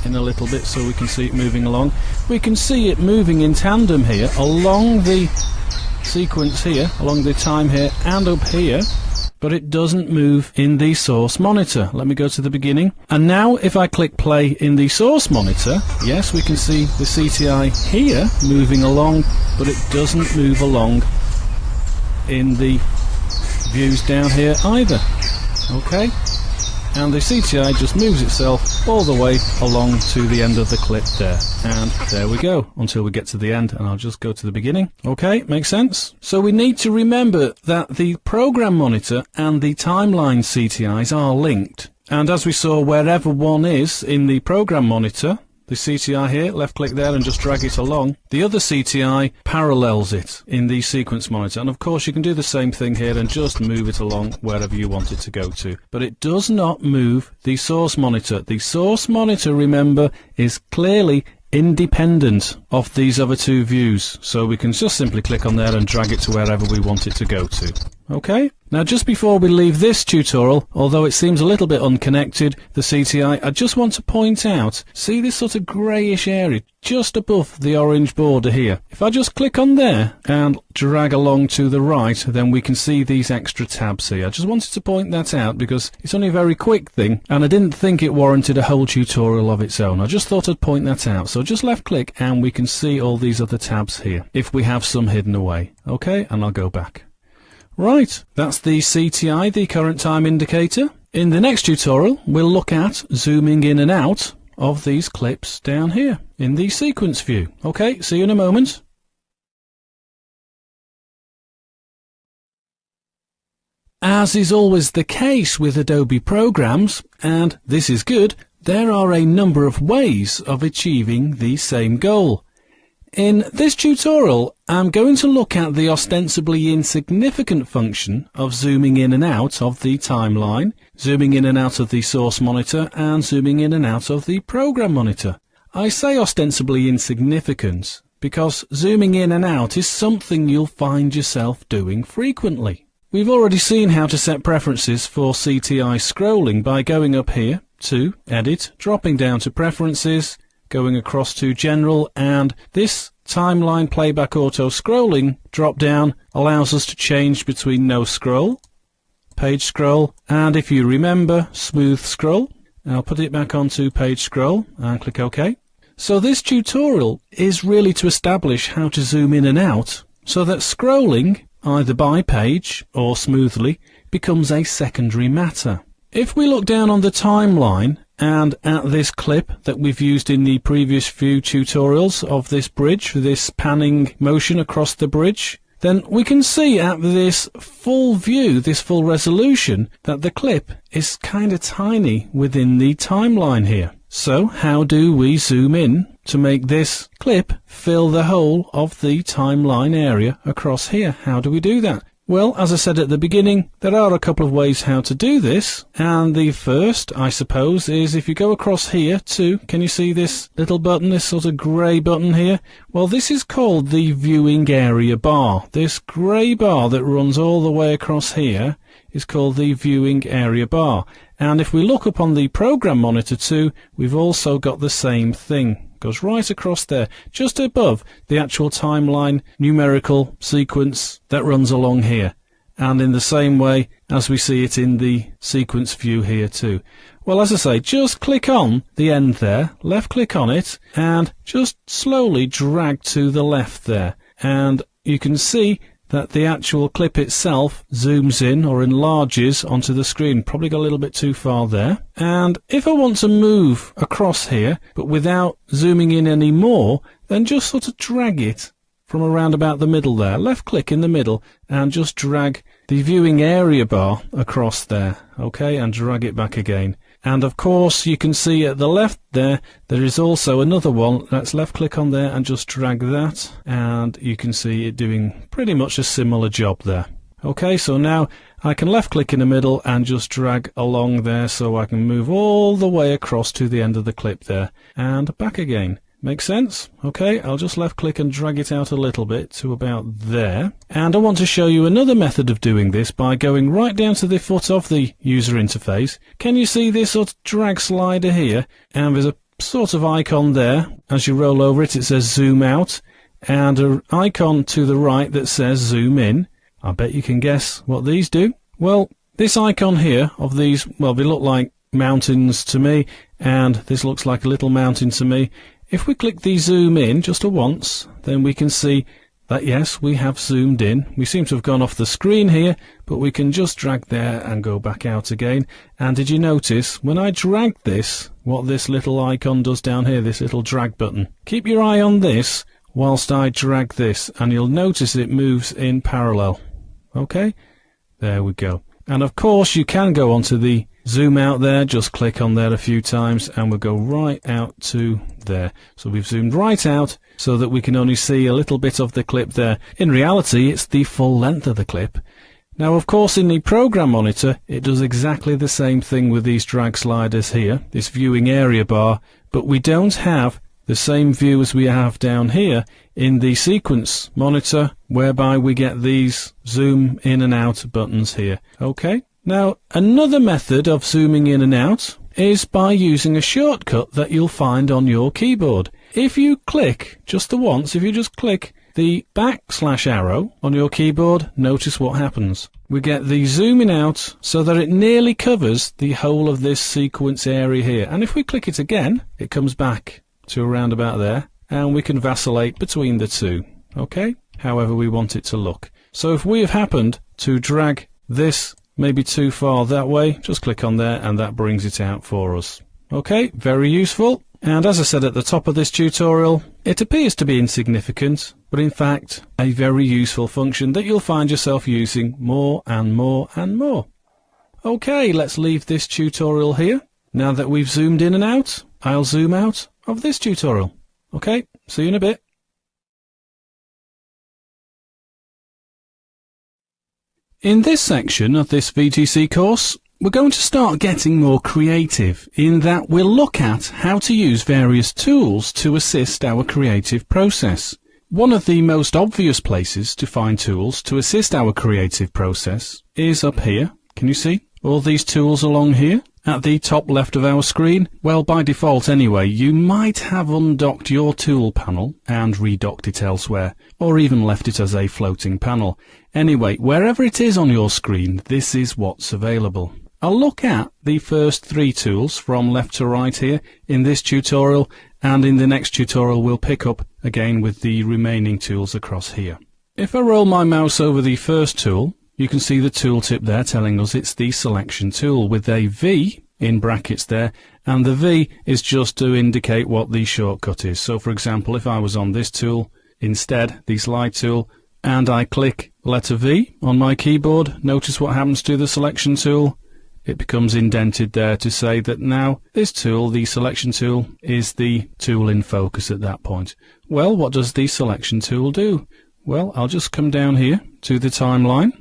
in a little bit so we can see it moving along, we can see it moving in tandem here along the sequence here, along the time here and up here, but it doesn't move in the source monitor. Let me go to the beginning, and now if I click play in the source monitor, yes, we can see the CTI here moving along, but it doesn't move along in the views down here either. Okay, and the CTI just moves itself all the way along to the end of the clip there, and there we go until we get to the end, and I'll just go to the beginning. Okay, makes sense. So we need to remember that the program monitor and the timeline CTIs are linked, and as we saw, wherever one is in the program monitor, the CTI here, left click there and just drag it along, the other CTI parallels it in the sequence monitor. And of course you can do the same thing here and just move it along wherever you want it to go to. But it does not move the source monitor. The source monitor, remember, is clearly independent of these other two views. So we can just simply click on there and drag it to wherever we want it to go to. Okay? Now just before we leave this tutorial, although it seems a little bit unconnected, the CTI, I just want to point out, see this sort of greyish area just above the orange border here? If I just click on there and drag along to the right, then we can see these extra tabs here. I just wanted to point that out because it's only a very quick thing and I didn't think it warranted a whole tutorial of its own. I just thought I'd point that out. So just left click and we can see all these other tabs here, if we have some hidden away. Okay, and I'll go back. Right, that's the CTI, the current time indicator. In the next tutorial, we'll look at zooming in and out of these clips down here in the sequence view. Okay, see you in a moment. As is always the case with Adobe programs, and this is good, there are a number of ways of achieving the same goal. In this tutorial, I'm going to look at the ostensibly insignificant function of zooming in and out of the timeline, zooming in and out of the source monitor, and zooming in and out of the program monitor. I say ostensibly insignificant because zooming in and out is something you'll find yourself doing frequently. We've already seen how to set preferences for CTI scrolling by going up here to Edit, dropping down to Preferences, going across to General, and this Timeline Playback Auto Scrolling drop down allows us to change between No Scroll, Page Scroll, and if you remember, Smooth Scroll. I'll put it back onto Page Scroll and click OK. So this tutorial is really to establish how to zoom in and out so that scrolling, either by page or smoothly, becomes a secondary matter. If we look down on the timeline and at this clip that we've used in the previous few tutorials of this bridge, this panning motion across the bridge, then we can see at this full view, this full resolution, that the clip is kind of tiny within the timeline here. So how do we zoom in to make this clip fill the whole of the timeline area across here? How do we do that? Well, as I said at the beginning, there are a couple of ways how to do this, and the first, I suppose, is if you go across here to, can you see this little button, this sort of grey button here? Well, this is called the viewing area bar. This grey bar that runs all the way across here is called the viewing area bar. And if we look up on the program monitor too, we've also got the same thing. Goes right across there, just above the actual timeline numerical sequence that runs along here. And in the same way as we see it in the sequence view here too. Well, as I say, just click on the end there, left click on it, and just slowly drag to the left there. And you can see that the actual clip itself zooms in or enlarges onto the screen. Probably got a little bit too far there. And if I want to move across here, but without zooming in any more, then just sort of drag it from around about the middle there. Left click in the middle and just drag the viewing area bar across there. Okay, and drag it back again. And of course you can see at the left there is also another one. Let's left click on there and just drag that, and you can see it doing pretty much a similar job there. Okay, so now I can left click in the middle and just drag along there so I can move all the way across to the end of the clip there and back again. Make sense? Okay, I'll just left click and drag it out a little bit to about there. And I want to show you another method of doing this by going right down to the foot of the user interface. Can you see this sort of drag slider here? And there's a sort of icon there. As you roll over it, it says zoom out, and an icon to the right that says zoom in. I bet you can guess what these do. Well, this icon here of these, well, they look like mountains to me, and this looks like a little mountain to me. If we click the zoom in just once, then we can see that yes, we have zoomed in. We seem to have gone off the screen here, but we can just drag there and go back out again. And did you notice when I drag this, what this little icon does down here, this little drag button? Keep your eye on this whilst I drag this, and you'll notice it moves in parallel. Okay, there we go. And of course you can go onto the zoom out there, just click on there a few times and we'll go right out to there. So we've zoomed right out so that we can only see a little bit of the clip there. In reality, it's the full length of the clip. Now, of course, in the program monitor, it does exactly the same thing with these drag sliders here, this viewing area bar, but we don't have the same view as we have down here in the sequence monitor, whereby we get these zoom in and out buttons here. Okay. Now, another method of zooming in and out is by using a shortcut that you'll find on your keyboard. If you click just the once, if you just click the / arrow on your keyboard, notice what happens. We get the zooming out so that it nearly covers the whole of this sequence area here. And if we click it again, it comes back to around about there, and we can vacillate between the two, okay, however we want it to look. So if we have happened to drag this maybe too far that way, just click on there and that brings it out for us. Okay, very useful. And as I said at the top of this tutorial, it appears to be insignificant, but in fact a very useful function that you'll find yourself using more and more and more. Okay, let's leave this tutorial here. Now that we've zoomed in and out, I'll zoom out of this tutorial. Okay, see you in a bit. In this section of this VTC course, we're going to start getting more creative in that we'll look at how to use various tools to assist our creative process. One of the most obvious places to find tools to assist our creative process is up here. Can you see all these tools along here at the top left of our screen? Well, by default anyway, you might have undocked your tool panel and redocked it elsewhere, or even left it as a floating panel. Anyway, wherever it is on your screen, this is what's available. I'll look at the first three tools from left to right here in this tutorial, and in the next tutorial we'll pick up again with the remaining tools across here. If I roll my mouse over the first tool, you can see the tooltip there telling us it's the selection tool with a V in brackets there, and the V is just to indicate what the shortcut is. So for example, if I was on this tool instead, the slide tool, and I click letter V on my keyboard, notice what happens to the selection tool. It becomes indented there to say that now this tool, the selection tool, is the tool in focus at that point. Well, what does the selection tool do? Well, I'll just come down here to the timeline,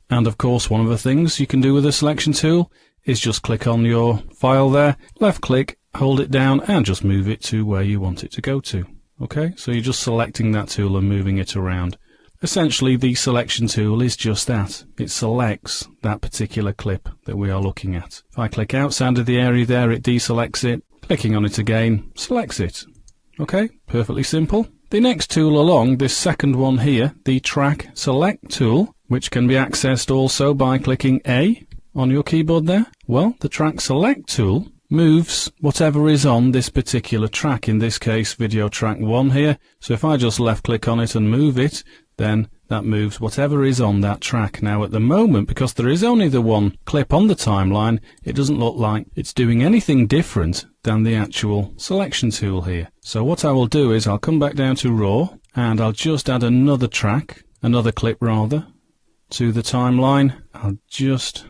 and of course one of the things you can do with the selection tool is just click on your file there, left click, hold it down, and just move it to where you want it to go to. Okay, so you're just selecting that tool and moving it around. Essentially, the selection tool is just that. It selects that particular clip that we are looking at. If I click outside of the area there, it deselects it. Clicking on it again selects it. Okay, perfectly simple. The next tool along, this second one here, the Track Select tool, which can be accessed also by clicking A on your keyboard there. Well, the Track Select tool moves whatever is on this particular track, in this case video track 1 here. So if I just left click on it and move it, then that moves whatever is on that track. Now at the moment, because there is only the one clip on the timeline, it doesn't look like it's doing anything different than the actual selection tool here. So what I will do is I'll come back down to raw and I'll just add another track, another clip rather, to the timeline. I'll just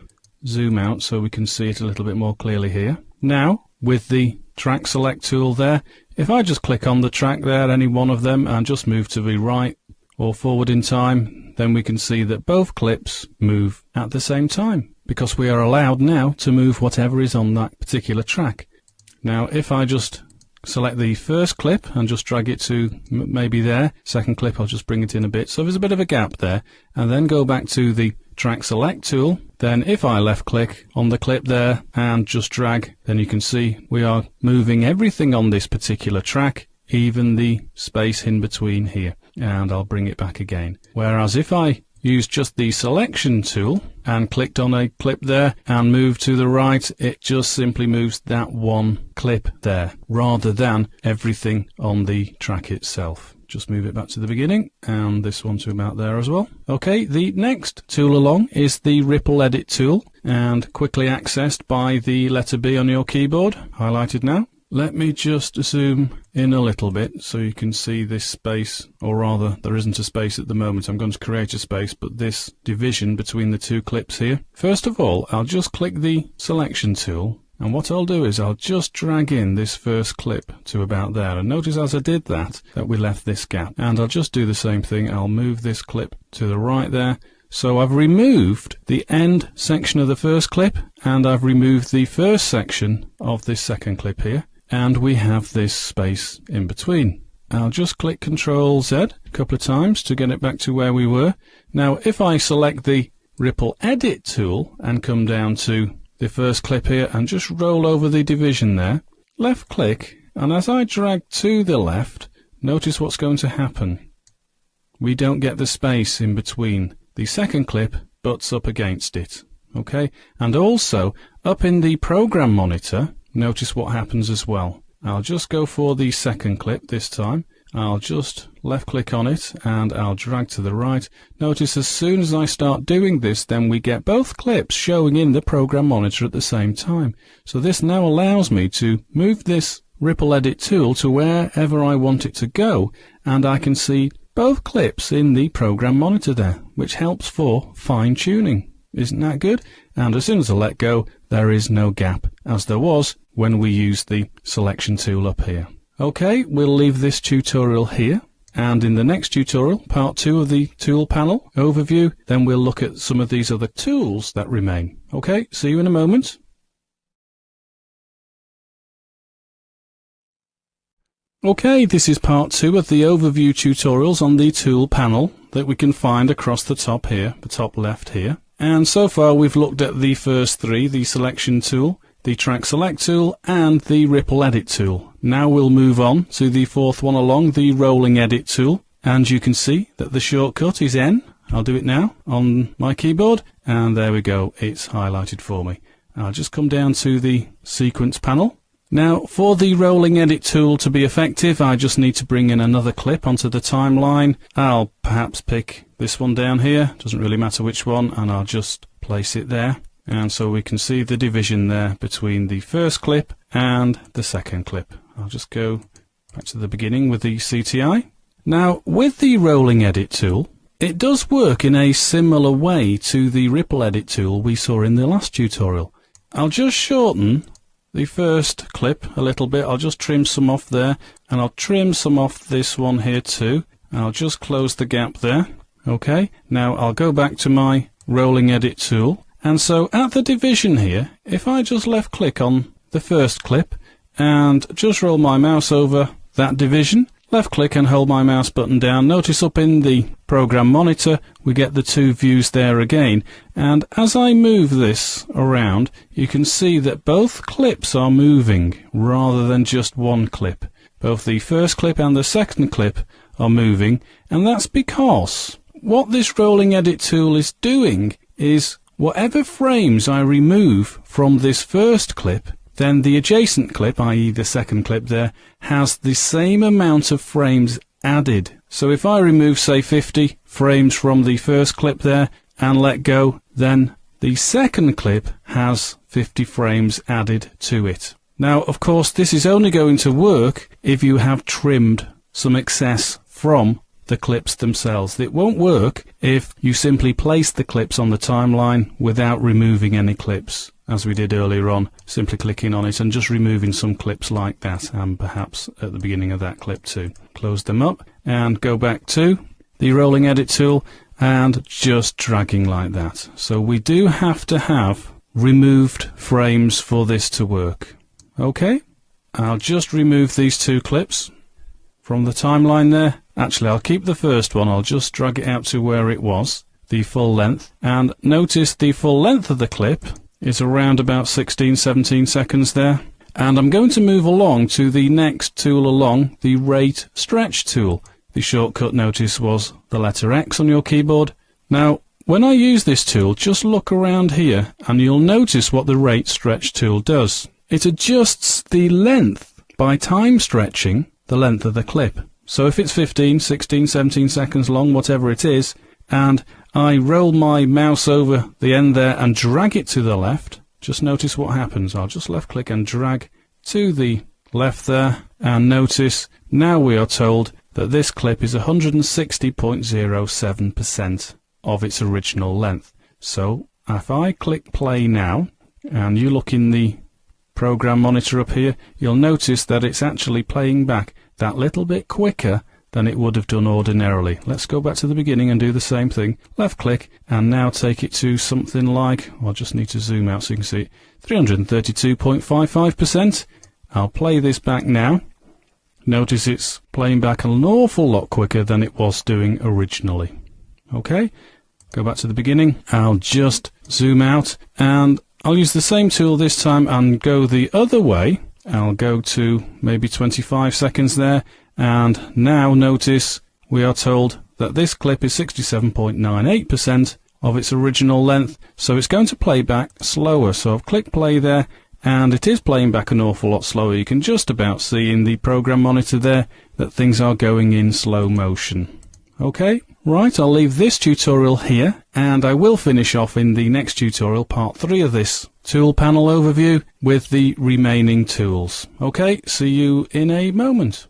zoom out so we can see it a little bit more clearly here. Now with the Track Select tool there, if I just click on the track there, any one of them, and just move to the right or forward in time, then we can see that both clips move at the same time, because we are allowed now to move whatever is on that particular track. Now if I just select the first clip and just drag it to maybe there, second clip I'll just bring it in a bit, so there's a bit of a gap there, and then go back to the Track Select tool, then if I left click on the clip there and just drag, then you can see we are moving everything on this particular track, even the space in between here, and I'll bring it back again. Whereas if I use just the selection tool and clicked on a clip there and moved to the right, it just simply moves that one clip there rather than everything on the track itself. Just move it back to the beginning and this one to about there as well. Okay, the next tool along is the Ripple Edit tool, and quickly accessed by the letter B on your keyboard, highlighted now. Let me just zoom in a little bit so you can see this space, or rather there isn't a space at the moment. I'm going to create a space, but this division between the two clips here. First of all, I'll just click the selection tool, and what I'll do is I'll just drag in this first clip to about there, and notice as I did that we left this gap, and I'll just do the same thing. I'll move this clip to the right there. So I've removed the end section of the first clip, and I've removed the first section of this second clip here, and we have this space in between. I'll just click Ctrl Z a couple of times to get it back to where we were. Now if I select the Ripple Edit tool and come down to the first clip here and just roll over the division there, left click, and as I drag to the left, notice what's going to happen. We don't get the space in between. The second clip butts up against it. Okay, and also up in the program monitor, notice what happens as well. I'll just go for the second clip this time. I'll just left click on it and I'll drag to the right. Notice as soon as I start doing this, then we get both clips showing in the program monitor at the same time. So this now allows me to move this Ripple Edit tool to wherever I want it to go, and I can see both clips in the program monitor there, which helps for fine tuning. Isn't that good? And as soon as I let go, there is no gap, as there was when we used the selection tool up here. Okay, we'll leave this tutorial here, and in the next tutorial, part 2 of the tool panel overview, then we'll look at some of these other tools that remain. Okay, see you in a moment. Okay, this is part 2 of the overview tutorials on the tool panel that we can find across the top here, the top left here. And so far we've looked at the first 3, the selection tool, the Track Select tool, and the Ripple Edit tool. Now we'll move on to the 4th one along, the Rolling Edit tool, and you can see that the shortcut is N. I'll do it now on my keyboard, and there we go, it's highlighted for me. I'll just come down to the sequence panel. Now for the Rolling Edit tool to be effective, I just need to bring in another clip onto the timeline. I'll perhaps pick this one down here, doesn't really matter which one, and I'll just place it there. And so we can see the division there between the first clip and the second clip. I'll just go back to the beginning with the CTI. Now with the Rolling Edit tool, it does work in a similar way to the ripple edit tool we saw in the last tutorial. I'll just shorten the first clip a little bit. I'll just trim some off there, and I'll trim some off this one here too. I'll just close the gap there. Okay, now I'll go back to my rolling edit tool, and so at the division here, if I just left click on the first clip and just roll my mouse over that division, left click and hold my mouse button down, notice up in the program monitor we get the two views there again, and as I move this around you can see that both clips are moving rather than just one clip. Both the first clip and the second clip are moving, and that's because what this rolling edit tool is doing is whatever frames I remove from this first clip, then the adjacent clip, i.e. the second clip there, has the same amount of frames added. So if I remove, say, 50 frames from the first clip there and let go, then the second clip has 50 frames added to it. Now, of course, this is only going to work if you have trimmed some excess from the clips themselves. It won't work if you simply place the clips on the timeline without removing any clips, as we did earlier on, simply clicking on it and just removing some clips like that, and perhaps at the beginning of that clip too. Close them up and go back to the rolling edit tool and just dragging like that. So we do have to have removed frames for this to work. Okay, I'll just remove these two clips from the timeline there. Actually, I'll keep the first one. I'll just drag it out to where it was, the full length, and notice the full length of the clip is around about 16-17 seconds there. And I'm going to move along to the next tool along, the rate stretch tool. The shortcut, notice, was the letter X on your keyboard. Now, when I use this tool, just look around here and you'll notice what the rate stretch tool does. It adjusts the length by time stretching the length of the clip. So if it's 15, 16, 17 seconds long, whatever it is, and I roll my mouse over the end there and drag it to the left, just notice what happens. I'll just left click and drag to the left there, and notice now we are told that this clip is 160.07% of its original length. So if I click play now, and you look in the program monitor up here, you'll notice that it's actually playing back that little bit quicker than it would have done ordinarily. Let's go back to the beginning and do the same thing. Left click and now take it to something like, well, I just need to zoom out so you can see it, 332.55%. I'll play this back now. Notice it's playing back an awful lot quicker than it was doing originally. Okay, go back to the beginning. I'll just zoom out and I'll use the same tool this time and go the other way. I'll go to maybe 25 seconds there, and now notice we are told that this clip is 67.98% of its original length, so it's going to play back slower. So I've clicked play there, and it is playing back an awful lot slower. You can just about see in the program monitor there that things are going in slow motion. Okay, right, I'll leave this tutorial here, and I will finish off in the next tutorial, part 3 of this tool panel overview, with the remaining tools. Okay, see you in a moment.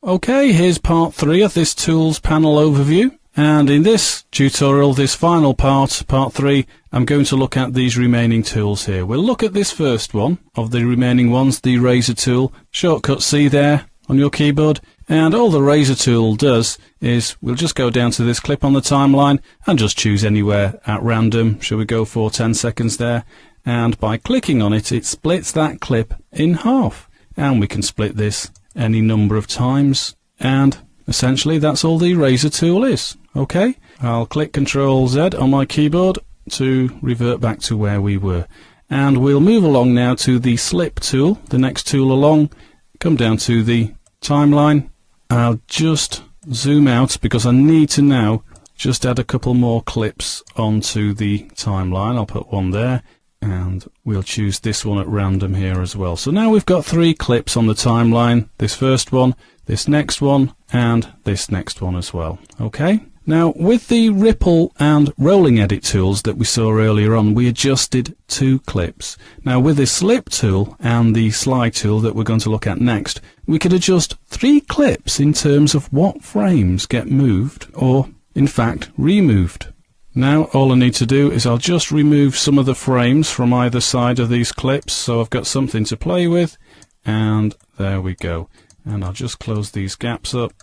Okay, here's part 3 of this tools panel overview, and in this tutorial, this final part, part 3, I'm going to look at these remaining tools here. We'll look at this first one of the remaining ones, the razor tool. Shortcut C there on your keyboard, and all the razor tool does is we'll just go down to this clip on the timeline and just choose anywhere at random. Shall we go for 10 seconds there? And by clicking on it, it splits that clip in half, and we can split this any number of times, and essentially that's all the razor tool is. Okay, I'll click Ctrl Z on my keyboard to revert back to where we were, and we'll move along now to the slip tool, the next tool along. Come down to the timeline. I'll just zoom out because I need to now just add a couple more clips onto the timeline. I'll put one there, and we'll choose this one at random here as well. So now we've got 3 clips on the timeline, this first one, this next one, and this next one as well. Okay, Now, with the ripple and rolling edit tools that we saw earlier on, we adjusted 2 clips. Now, with the slip tool and the slide tool that we're going to look at next, we could adjust 3 clips in terms of what frames get moved or, in fact, removed. Now, all I need to do is I'll just remove some of the frames from either side of these clips, so I've got something to play with, and there we go. And I'll just close these gaps up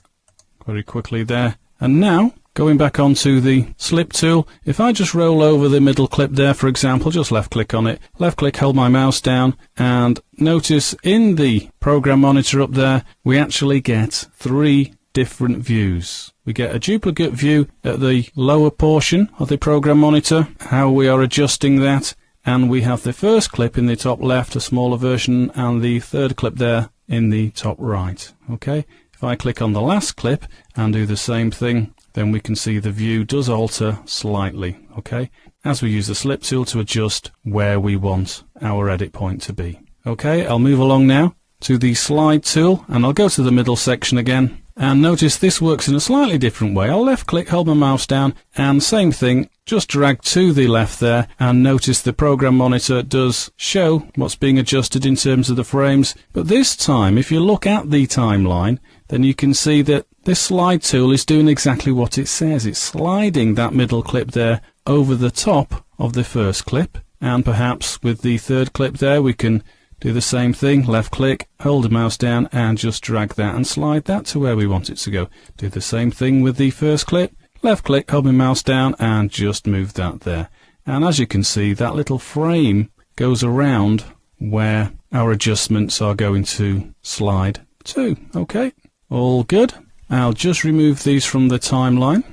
very quickly there. And now, going back onto the slip tool, if I just roll over the middle clip there, for example, just left click on it, left click, hold my mouse down, and notice in the program monitor up there, we actually get 3 different views. We get a duplicate view at the lower portion of the program monitor, how we are adjusting that, and we have the first clip in the top left, a smaller version, and the third clip there in the top right. Okay, if I click on the last clip and do the same thing, then we can see the view does alter slightly, okay, as we use the slip tool to adjust where we want our edit point to be. Okay, I'll move along now to the slide tool, and I'll go to the middle section again, and notice this works in a slightly different way. I'll left click, hold my mouse down, and same thing, just drag to the left there, and notice the program monitor does show what's being adjusted in terms of the frames. But this time, if you look at the timeline, then you can see that this slide tool is doing exactly what it says. It's sliding that middle clip there over the top of the first clip, and perhaps with the third clip there we can do the same thing, left click, hold the mouse down, and just drag that and slide that to where we want it to go. Do the same thing with the first clip, left click, hold my mouse down, and just move that there. And as you can see, that little frame goes around where our adjustments are going to slide to. Okay, all good. I'll just remove these from the timeline,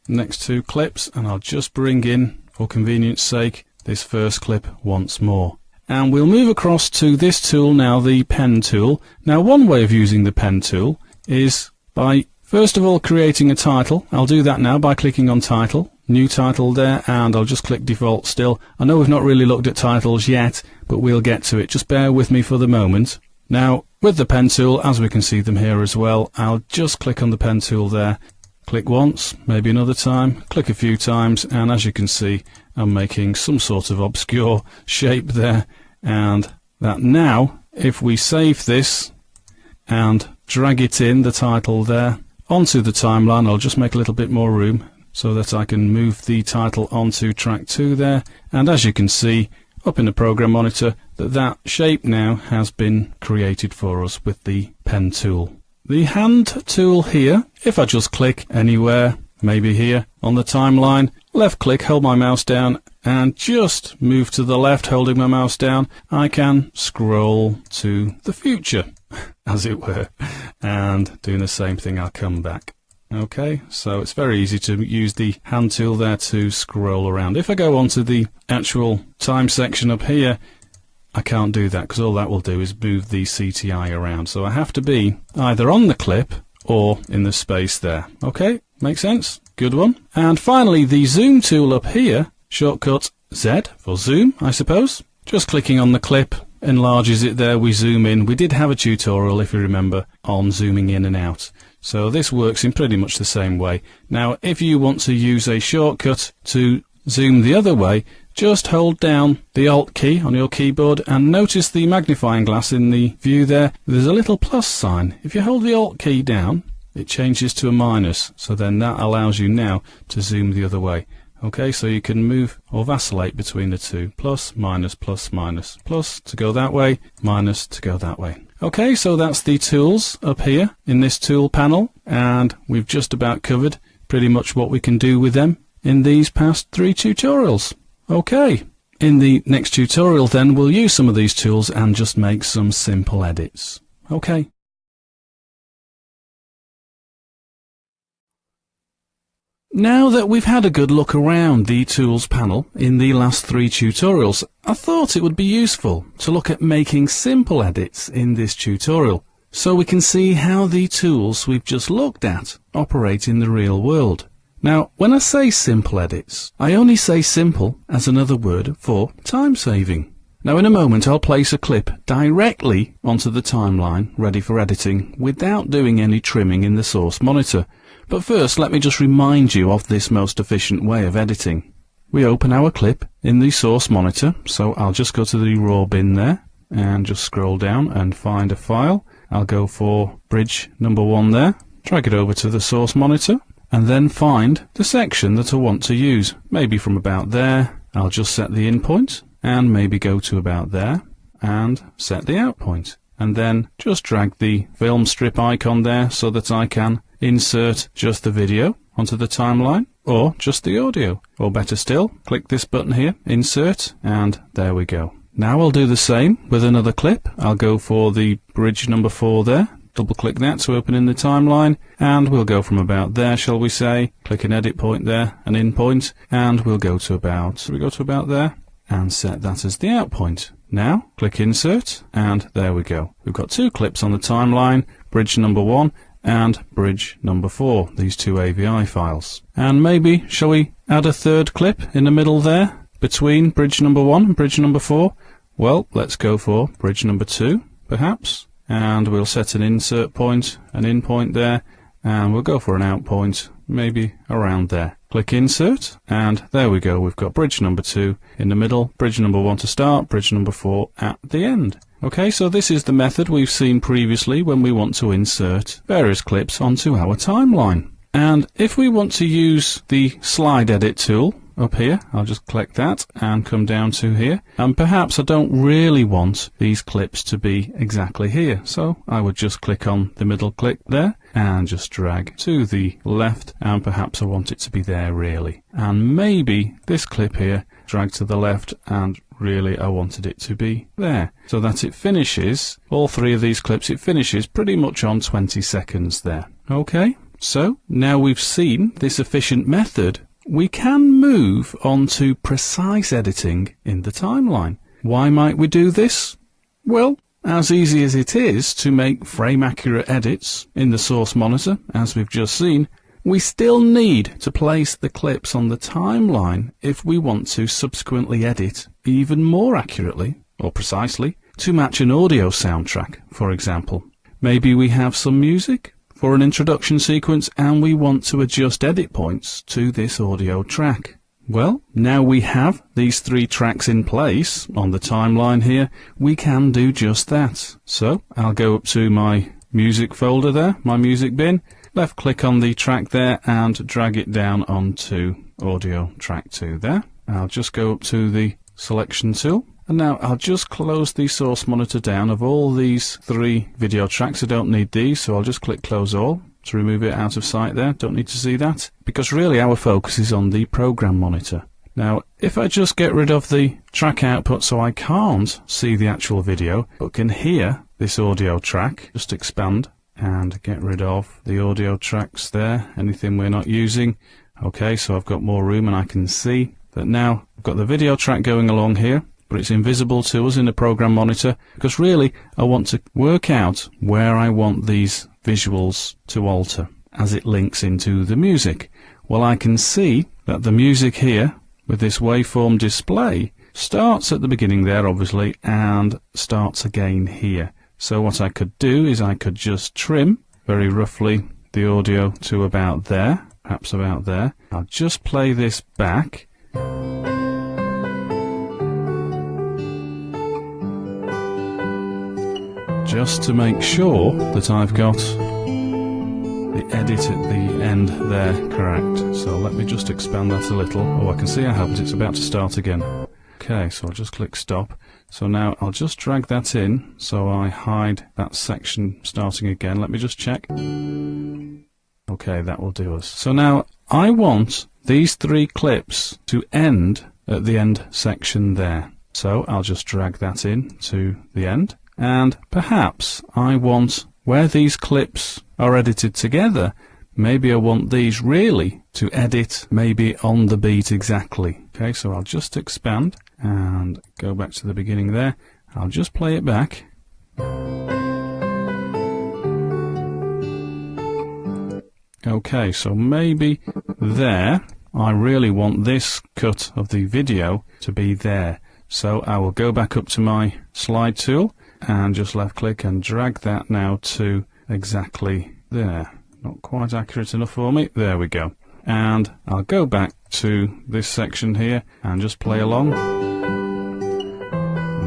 next 2 clips, and I'll just bring in, for convenience sake, this first clip once more. And we'll move across to this tool now, the pen tool. Now, one way of using the pen tool is by, first of all, creating a title. I'll do that now by clicking on title, new title there, and I'll just click default still. I know we've not really looked at titles yet, but we'll get to it. Just bear with me for the moment. Now, with the pen tool, as we can see them here as well, I'll just click on the pen tool there. Click once, maybe another time, click a few times, and as you can see, I'm making some sort of obscure shape there. And that now, if we save this and drag it in, the title there, onto the timeline, I'll just make a little bit more room so that I can move the title onto track 2 there. And as you can see, up in the program monitor, that shape now has been created for us with the pen tool. The hand tool here, if I just click anywhere, maybe here on the timeline, left click, hold my mouse down, and just move to the left, holding my mouse down, I can scroll to the future, as it were, and doing the same thing, I'll come back. Okay, so it's very easy to use the hand tool there to scroll around. If I go onto the actual time section up here, I can't do that because all that will do is move the CTI around. So I have to be either on the clip or in the space there. Okay, makes sense? Good one. And finally, the zoom tool up here, shortcut Z for zoom, I suppose. Just clicking on the clip enlarges it there, we zoom in. We did have a tutorial, if you remember, on zooming in and out. So this works in pretty much the same way. Now, if you want to use a shortcut to zoom the other way, just hold down the Alt key on your keyboard and notice the magnifying glass in the view there. There's a little plus sign. If you hold the Alt key down, it changes to a minus. So then that allows you now to zoom the other way. Okay, so you can move or vacillate between the two. Plus, minus, plus, minus. Plus to go that way, minus to go that way. Okay, so that's the tools up here in this tool panel. And we've just about covered pretty much what we can do with them in these past 3 tutorials. Okay, in the next tutorial then we'll use some of these tools and just make some simple edits. Okay. Now that we've had a good look around the tools panel in the last 3 tutorials, I thought it would be useful to look at making simple edits in this tutorial so we can see how the tools we've just looked at operate in the real world. Now, when I say simple edits, I only say simple as another word for time saving. Now in a moment I'll place a clip directly onto the timeline ready for editing without doing any trimming in the source monitor. But first let me just remind you of this most efficient way of editing. We open our clip in the source monitor, so I'll just go to the raw bin there and just scroll down and find a file. I'll go for bridge number 1 there, drag it over to the source monitor, and then find the section that I want to use. Maybe from about there, I'll just set the in point, and maybe go to about there, and set the out point. And then just drag the film strip icon there so that I can insert just the video onto the timeline, or just the audio. Or better still, click this button here, insert, and there we go. Now I'll do the same with another clip. I'll go for the bridge number 4 there, double click that to open in the timeline, and we'll go from about there, shall we say, click an edit point there, an in point, and we'll go to about, there, and set that as the out point. Now click insert, and there we go. We've got 2 clips on the timeline, bridge number 1 and bridge number 4, these 2 AVI files. And maybe, shall we add a third clip in the middle there, between bridge number 1 and bridge number 4? Well, let's go for bridge number 2, perhaps, and we'll set an insert point, an in point there, and we'll go for an out point, maybe around there. Click insert, and there we go. We've got bridge number 2 in the middle, bridge number 1 to start, bridge number 4 at the end. Okay, so this is the method we've seen previously when we want to insert various clips onto our timeline. And if we want to use the slide edit tool up here, I'll just click that and come down to here. And perhaps I don't really want these clips to be exactly here, so I would just click on the middle click there and just drag to the left, and perhaps I want it to be there really. And maybe this clip here, drag to the left, and really I wanted it to be there, so that it finishes, all 3 of these clips, it finishes pretty much on 20 seconds there. Okay, so now we've seen this efficient method, we can move on to precise editing in the timeline. Why might we do this? Well, as easy as it is to make frame accurate edits in the source monitor, as we've just seen, we still need to place the clips on the timeline if we want to subsequently edit even more accurately, or precisely, to match an audio soundtrack, for example. Maybe we have some music for an introduction sequence and we want to adjust edit points to this audio track. Well, now we have these 3 tracks in place on the timeline here, we can do just that. So I'll go up to my music folder there, my music bin, left click on the track there and drag it down onto audio track 2 there. I'll just go up to the selection tool, and now I'll just close the source monitor down of all these 3 video tracks. I don't need these, so I'll just click close all to remove it out of sight there. Don't need to see that, because really our focus is on the program monitor. Now if I just get rid of the track output so I can't see the actual video but can hear this audio track, just expand and get rid of the audio tracks there, anything we're not using. Okay, so I've got more room and I can see that now I've got the video track going along here, but it's invisible to us in the program monitor, because really I want to work out where I want these visuals to alter as it links into the music. Well, I can see that the music here with this waveform display starts at the beginning there obviously and starts again here. So what I could do is I could just trim very roughly the audio to about there, perhaps about there. I'll just play this back. Just to make sure that I've got the edit at the end there correct. So let me just expand that a little. Oh, I can see I haven't. It's about to start again. Okay, so I'll just click stop. So now I'll just drag that in so I hide that section starting again. Let me just check. Okay, that will do us. So now I want these 3 clips to end at the end section there. So I'll just drag that in to the end. And perhaps I want where these clips are edited together, maybe I want these really to edit maybe on the beat exactly. Okay, so I'll just expand and go back to the beginning there. I'll just play it back. Okay, so maybe there I really want this cut of the video to be there. So I will go back up to my slide tool and just left click and drag that now to exactly there. Not quite accurate enough for me. There we go. And I'll go back to this section here and just play along.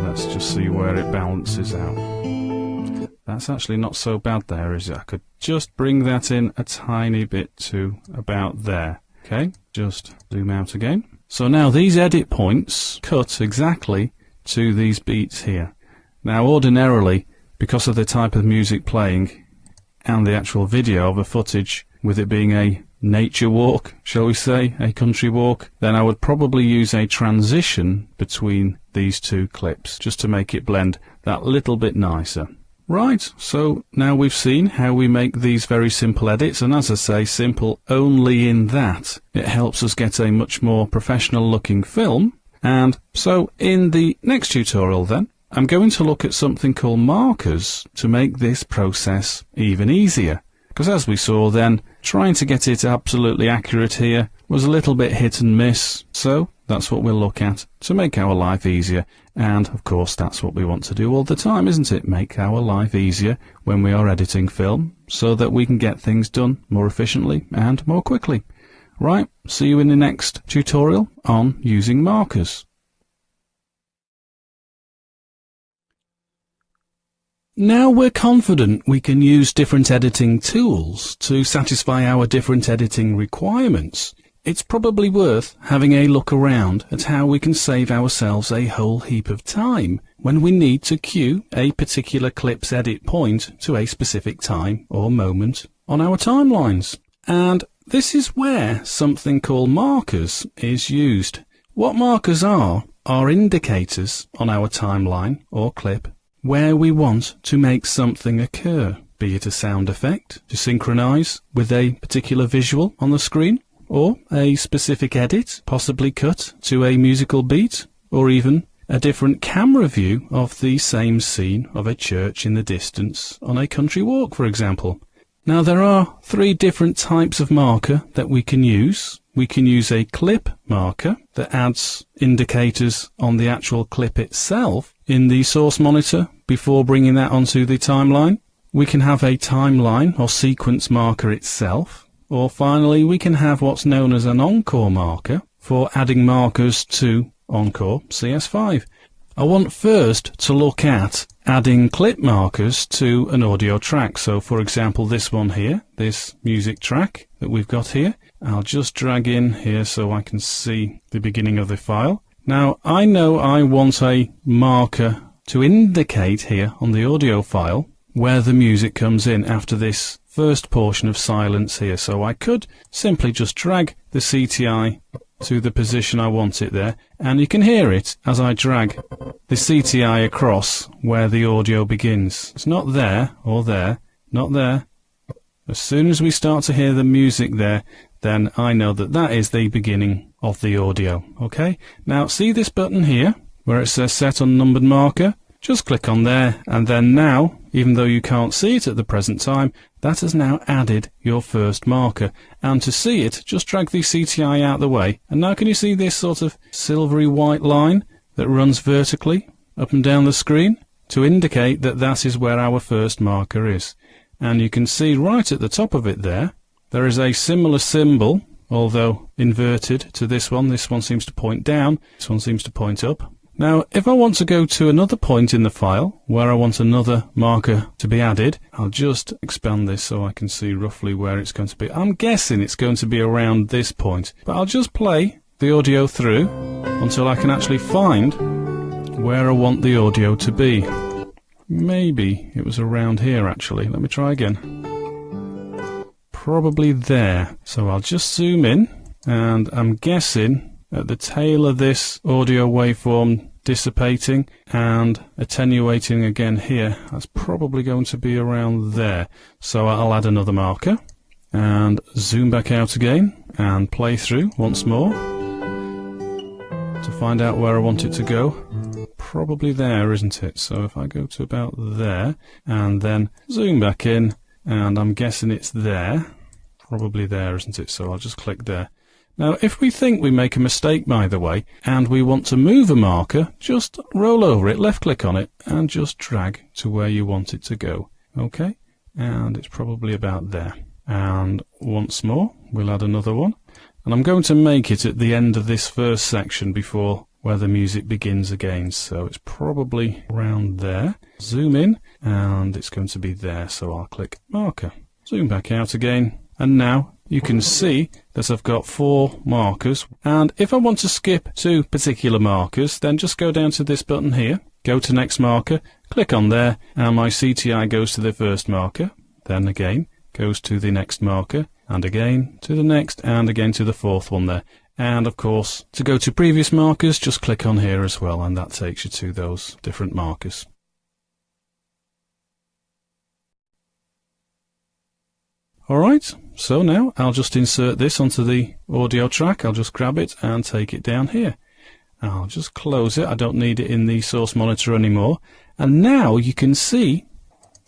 Let's just see where it balances out. That's actually not so bad there, is it? I could just bring that in a tiny bit to about there. Okay, just zoom out again. So now these edit points cut exactly to these beats here. Now ordinarily, because of the type of music playing and the actual video of the footage, with it being a nature walk, shall we say, a country walk, then I would probably use a transition between these two clips just to make it blend that little bit nicer. Right, so now we've seen how we make these very simple edits, and as I say, simple only in that it helps us get a much more professional looking film. And so in the next tutorial then, I'm going to look at something called markers to make this process even easier. Because as we saw then, trying to get it absolutely accurate here was a little bit hit and miss, so that's what we'll look at to make our life easier. And of course that's what we want to do all the time, isn't it? Make our life easier when we are editing film so that we can get things done more efficiently and more quickly. Right, see you in the next tutorial on using markers. Now we're confident we can use different editing tools to satisfy our different editing requirements. It's probably worth having a look around at how we can save ourselves a whole heap of time when we need to cue a particular clip's edit point to a specific time or moment on our timelines. And this is where something called markers is used. What markers are indicators on our timeline or clip where we want to make something occur, be it a sound effect to synchronize with a particular visual on the screen, or a specific edit, possibly cut to a musical beat, or even a different camera view of the same scene of a church in the distance on a country walk, for example. Now there are three different types of marker that we can use. We can use a clip marker that adds indicators on the actual clip itself in the source monitor before bringing that onto the timeline. We can have a timeline or sequence marker itself. Or finally, we can have what's known as an encore marker for adding markers to Encore CS5. I want first to look at adding clip markers to an audio track. So for example, this one here, this music track that we've got here, I'll just drag in here so I can see the beginning of the file. Now I know I want a marker to indicate here on the audio file where the music comes in after this first portion of silence here. So I could simply just drag the CTI to the position I want it there, and you can hear it as I drag the CTI across where the audio begins. It's not there or there, not there. As soon as we start to hear the music there, then I know that that is the beginning of the audio. Okay, now see this button here where it says set unnumbered marker? Just click on there, and then now, even though you can't see it at the present time, that has now added your first marker. And to see it, just drag the CTI out the way. And now can you see this sort of silvery white line that runs vertically up and down the screen to indicate that that is where our first marker is. And you can see right at the top of it there is a similar symbol, although inverted to this one. This one seems to point down, this one seems to point up. Now, if I want to go to another point in the file where I want another marker to be added, I'll just expand this so I can see roughly where it's going to be. I'm guessing it's going to be around this point, but I'll just play the audio through until I can actually find where I want the audio to be. Maybe it was around here actually. Let me try again. Probably there. So I'll just zoom in, and I'm guessing at the tail of this audio waveform dissipating and attenuating again here, that's probably going to be around there. So I'll add another marker and zoom back out again and play through once more to find out where I want it to go. Probably there, isn't it? So if I go to about there and then zoom back in, and I'm guessing it's there, probably there, isn't it? So I'll just click there. Now, if we think we make a mistake, by the way, and we want to move a marker, just roll over it, left click on it, and just drag to where you want it to go. Okay? And it's probably about there. And once more, we'll add another one. And I'm going to make it at the end of this first section before where the music begins again. So it's probably around there. Zoom in, and it's going to be there. So I'll click marker. Zoom back out again. And now you can see that I've got 4 markers. And if I want to skip 2 particular markers, then just go down to this button here, go to next marker, click on there, and my CTI goes to the first marker. Then again, goes to the next marker, and again to the next, and again to the 4th one there. And of course, to go to previous markers, just click on here as well, and that takes you to those different markers. Alright, so now I'll just insert this onto the audio track. I'll just grab it and take it down here. I'll just close it. I don't need it in the source monitor anymore. And now you can see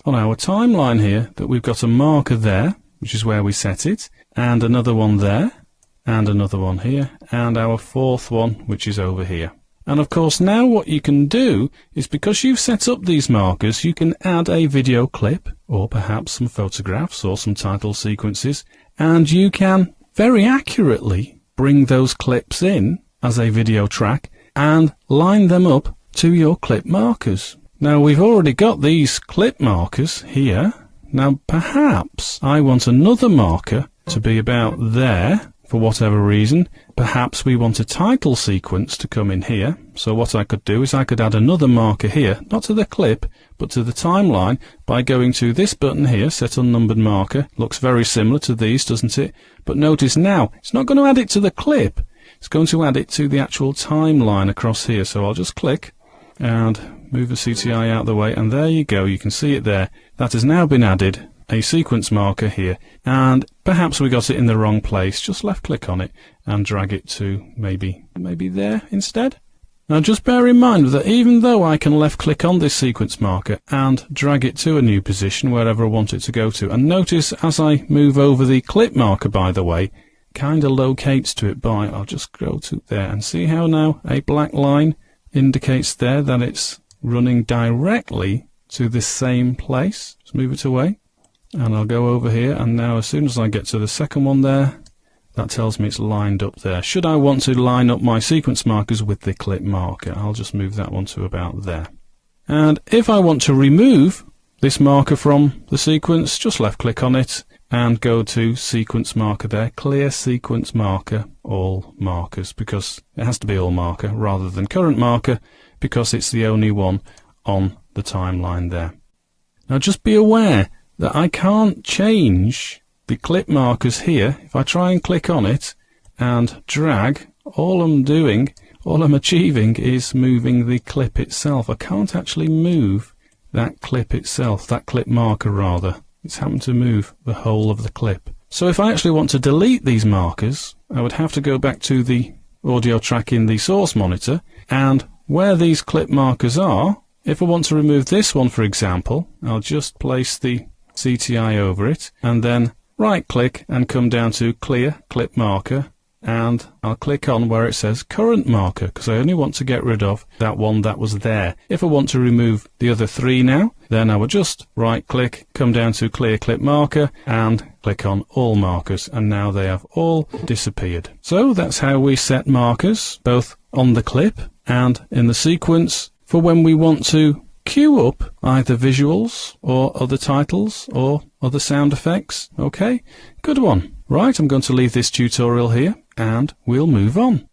on our timeline here that we've got a marker there, which is where we set it, and another one there, and another one here, and our 4th one, which is over here. And of course now what you can do is, because you've set up these markers, you can add a video clip or perhaps some photographs or some title sequences, and you can very accurately bring those clips in as a video track and line them up to your clip markers. Now we've already got these clip markers here. Now perhaps I want another marker to be about there. For whatever reason, perhaps we want a title sequence to come in here. So what I could do is I could add another marker here, not to the clip, but to the timeline, by going to this button here, set unnumbered marker. Looks very similar to these, doesn't it? But notice now, it's not going to add it to the clip. It's going to add it to the actual timeline across here. So I'll just click and move the CTI out of the way, and there you go. You can see it there. That has now been added. A sequence marker here, and perhaps we got it in the wrong place. Just left click on it and drag it to maybe there instead. Now just bear in mind that even though I can left click on this sequence marker and drag it to a new position wherever I want it to go to, and notice as I move over the clip marker, by the way, kind of locates to it by, I'll just go to there and see how now a black line indicates there that it's running directly to the same place. Let's move it away. And I'll go over here, and now as soon as I get to the second one there, that tells me it's lined up there. Should I want to line up my sequence markers with the clip marker, I'll just move that one to about there. And if I want to remove this marker from the sequence, just left click on it and go to sequence marker there, clear sequence marker, all markers, because it has to be all marker rather than current marker, because it's the only one on the timeline there. Now just be aware that I can't change the clip markers here. If I try and click on it and drag, all I'm achieving is moving the clip itself. I can't actually move that clip itself, that clip marker rather. It's happened to move the whole of the clip. So if I actually want to delete these markers, I would have to go back to the audio track in the source monitor, and where these clip markers are, if I want to remove this one, for example, I'll just place the CTI over it and then right click and come down to clear clip marker, and I'll click on where it says current marker, because I only want to get rid of that one that was there. If I want to remove the other 3 now, then I would just right click, come down to clear clip marker and click on all markers, and now they have all disappeared. So that's how we set markers both on the clip and in the sequence for when we want to queue up either visuals or other titles or other sound effects. Okay, good one. Right, I'm going to leave this tutorial here and we'll move on.